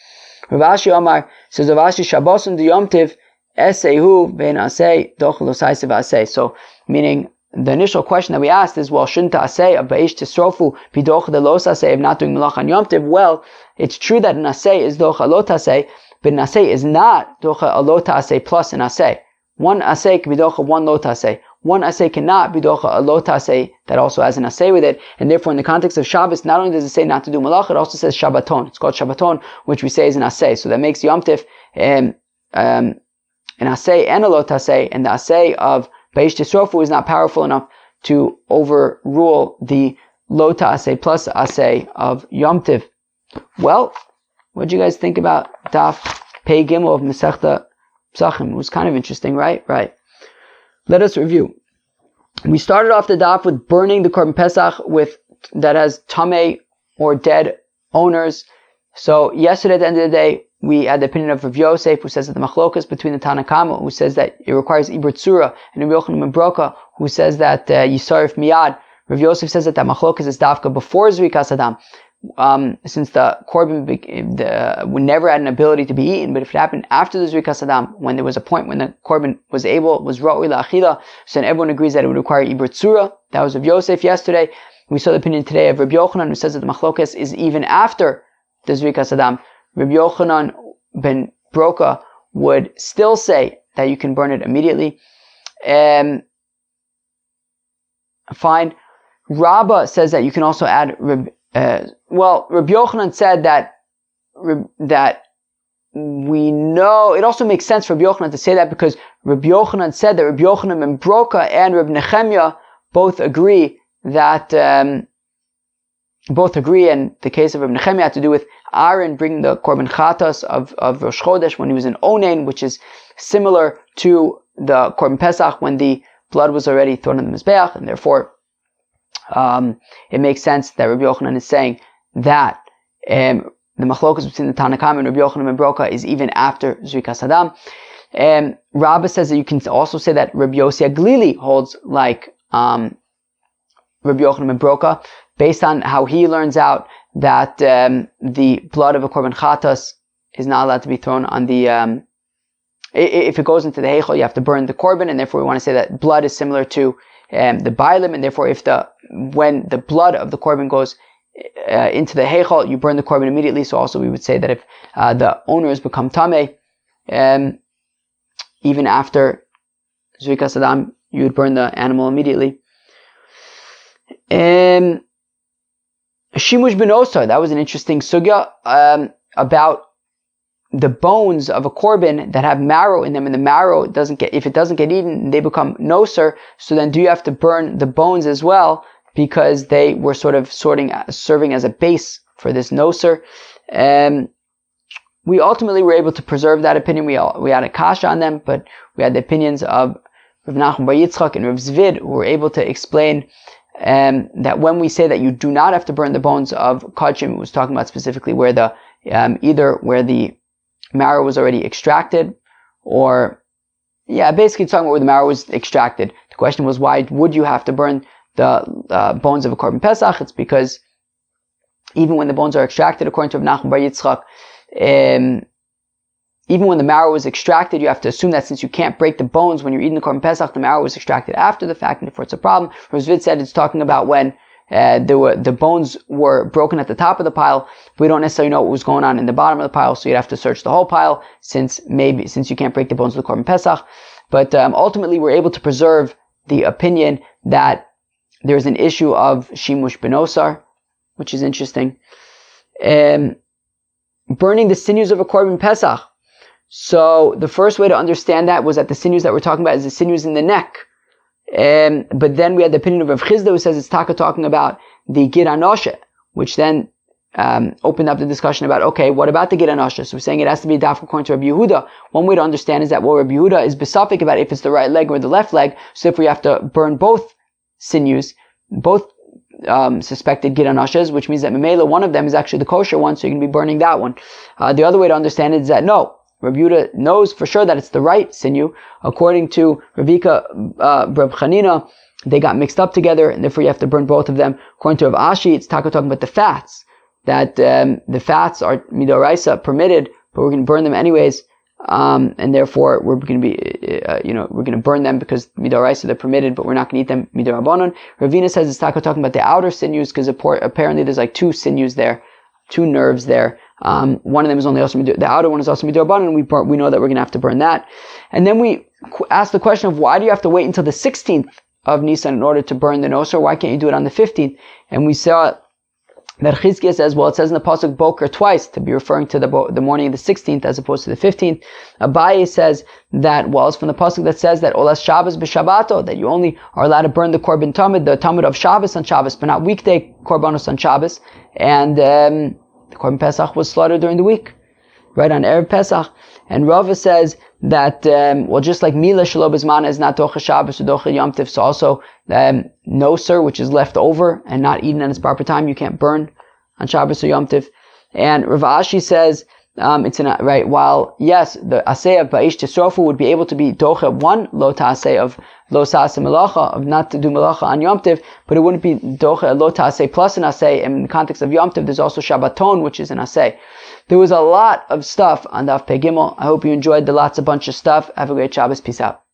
Speaker 1: Rav Ashi Omar says, Rav Ashi Shabbosun de Yom Tiv esehu vein aseh docha lo saiseh v'aseh. So meaning, the initial question that we asked is, well, shouldn't aseh of ba'esh tisrofu be docha de lo aseh of not doing melach on Yom Tiv? Well, it's true that an aseh is docha lo aseh, but an aseh is not docha a lo aseh plus an aseh. One aseh can be docha one lo aseh. One aseh cannot be docha a lo aseh that also has an aseh with it, and therefore in the context of Shabbos, not only does it say not to do melach, it also says Shabbaton. It's called Shabbaton, which we say is an aseh. So that makes Yom Tiv an aseh and a lo aseh, and the aseh of Ba'esh Tisrofu is not powerful enough to overrule the lo aseh plus aseh of Yom Tiv. Well, what do you guys think about Daf Pei Gimel of Masechta Pesachim? It was kind of interesting, right? Right. Let us review. We started off the Daf with burning the korban pesach that has tamay or dead owners. So yesterday at the end of the day, we had the opinion of Rav Yosef, who says that the machlokas between the Tanakama, who says that it requires Ibr Tzura, and Rav Yochanan ben Broka, who says that Yisarif Miyad. Rav Yosef says that machlokas is dafka before Zrikas Adam, since the korban we never had an ability to be eaten, but if it happened after the Zrikas Adam, when there was a point when the korban was ra'ui la'achila, so then everyone agrees that it would require Ibr Tzura. That was Rav Yosef yesterday. We saw the opinion today of Rabbi Yochanan, who says that the machlokas is even after the Zrikas Adam. Rabbi Yochanan ben Broka would still say that you can burn it immediately. Fine. Rabbah says that you can also add. Rabbi Yochanan said that we know it also makes sense for Rabbi Yochanan to say that because Rabbi Yochanan said that Rabbi Yochanan ben Broka and Rabbi Nechemia both agree that and the case of Rabbi Nechemia had to do with Aaron bringing the korban chatas of Rosh Chodesh when he was in Onain, which is similar to the korban pesach when the blood was already thrown in the mizbeach, and therefore it makes sense that Rabbi Yochanan is saying that the machlokas between the Tanakam and Rabbi Yochanan ben Broka is even after Zrikas Adam. Rabbah says that you can also say that Rabbi Yossi Aglili holds like Rabbi Yochanan ben Broka, based on how he learns out that the blood of a korban chatas is not allowed to be thrown on the if it goes into the heichal, you have to burn the korban, and therefore we want to say that blood is similar to the bailim, and therefore when the blood of the korban goes into the heichal, you burn the korban immediately. So also we would say that if the owners become tamay, even after Zrikas Adam, you would burn the animal immediately. Shimush ben Osar, that was an interesting sugya about the bones of a korban that have marrow in them, and the marrow if it doesn't get eaten, they become noser. So then do you have to burn the bones as well, because they were sort of serving as a base for this noser? We ultimately were able to preserve that opinion. We had a kasha on them, but we had the opinions of Rav Nachum bar Yitzchak and Rav Zvid, who were able to explain that when we say that you do not have to burn the bones of kachim, it was talking about specifically where either where the marrow was already extracted, or basically talking about where the marrow was extracted. The question was, why would you have to burn the bones of a korban pesach? It's because even when the bones are extracted, according to Rav Nachum bar Yitzchak, even when the marrow was extracted, you have to assume that since you can't break the bones when you're eating the korban pesach, the marrow was extracted after the fact, and therefore it's a problem. Rav Zvid said it's talking about when the bones were broken at the top of the pile. We don't necessarily know what was going on in the bottom of the pile, so you'd have to search the whole pile since you can't break the bones of the korban pesach. But ultimately, we're able to preserve the opinion that there's an issue of shimush ben osar, which is interesting. Burning the sinews of a korban pesach. So the first way to understand that was that the sinews that we're talking about is the sinews in the neck. But then we had the opinion of Rav Chizda, who says it's talking about the gid hanasheh, which then opened up the discussion about, okay, what about the gid hanasheh? So we're saying it has to be daf according to Rabbi Yehuda. One way to understand is that Rabbi Yehuda is besafik about if it's the right leg or the left leg. So if we have to burn both sinews, both suspected gid hanashehs, which means that memela, one of them is actually the kosher one, so you're going to be burning that one. The other way to understand it is that no, Rabbi Yehuda knows for sure that it's the right sinew. According to Ravika, Reb Chanina, they got mixed up together, and therefore you have to burn both of them. According to Rav Ashi, it's talking about the fats, that the fats are midoraisa permitted, but we're going to burn them anyways, and therefore we're going to be, we're going to burn them because midoraisa they're permitted, but we're not going to eat them midorabanan. Ravina says it's talking about the outer sinews, because apparently there's like two sinews there, two nerves there. One of them is only also the outer one is also midorabanan, and we know that we're going to have to burn that. And then we ask the question of, why do you have to wait until the 16th of Nisan in order to burn the noser? Why can't you do it on the 15th? And we saw that Chizkiah says, well, it says in the pasuk boker twice, to be referring to the morning of the 16th as opposed to the 15th. Abaye says that, well, it's from the pasuk that says that olas Shabbos b'Shabbato, that you only are allowed to burn the korban tamid, the tamid of Shabbos on Shabbos, but not weekday korbanos on Shabbos. And the korban pesach was slaughtered during the week, right on Erev Pesach. And Rava says that, just like Mila Shelo B'Zmana is not Docha Shabbos or Docha Yom Tiv, so also Noser, which is left over and not eaten at its proper time, you can't burn on Shabbos or Yom Tiv. And Rav Ashi says While yes, the asay of ba'ish tisrofu would be able to be docha one lo ta'aseh of lo sa'aseh melacha, of not to do melacha on Yom Tiv, but it wouldn't be docha lo ta'aseh plus an asay. In the context of Yom Tiv, there's also Shabbaton, which is an asay. There was a lot of stuff on Daf Pei Gimel. I hope you enjoyed the bunch of stuff. Have a great Shabbos. Peace out.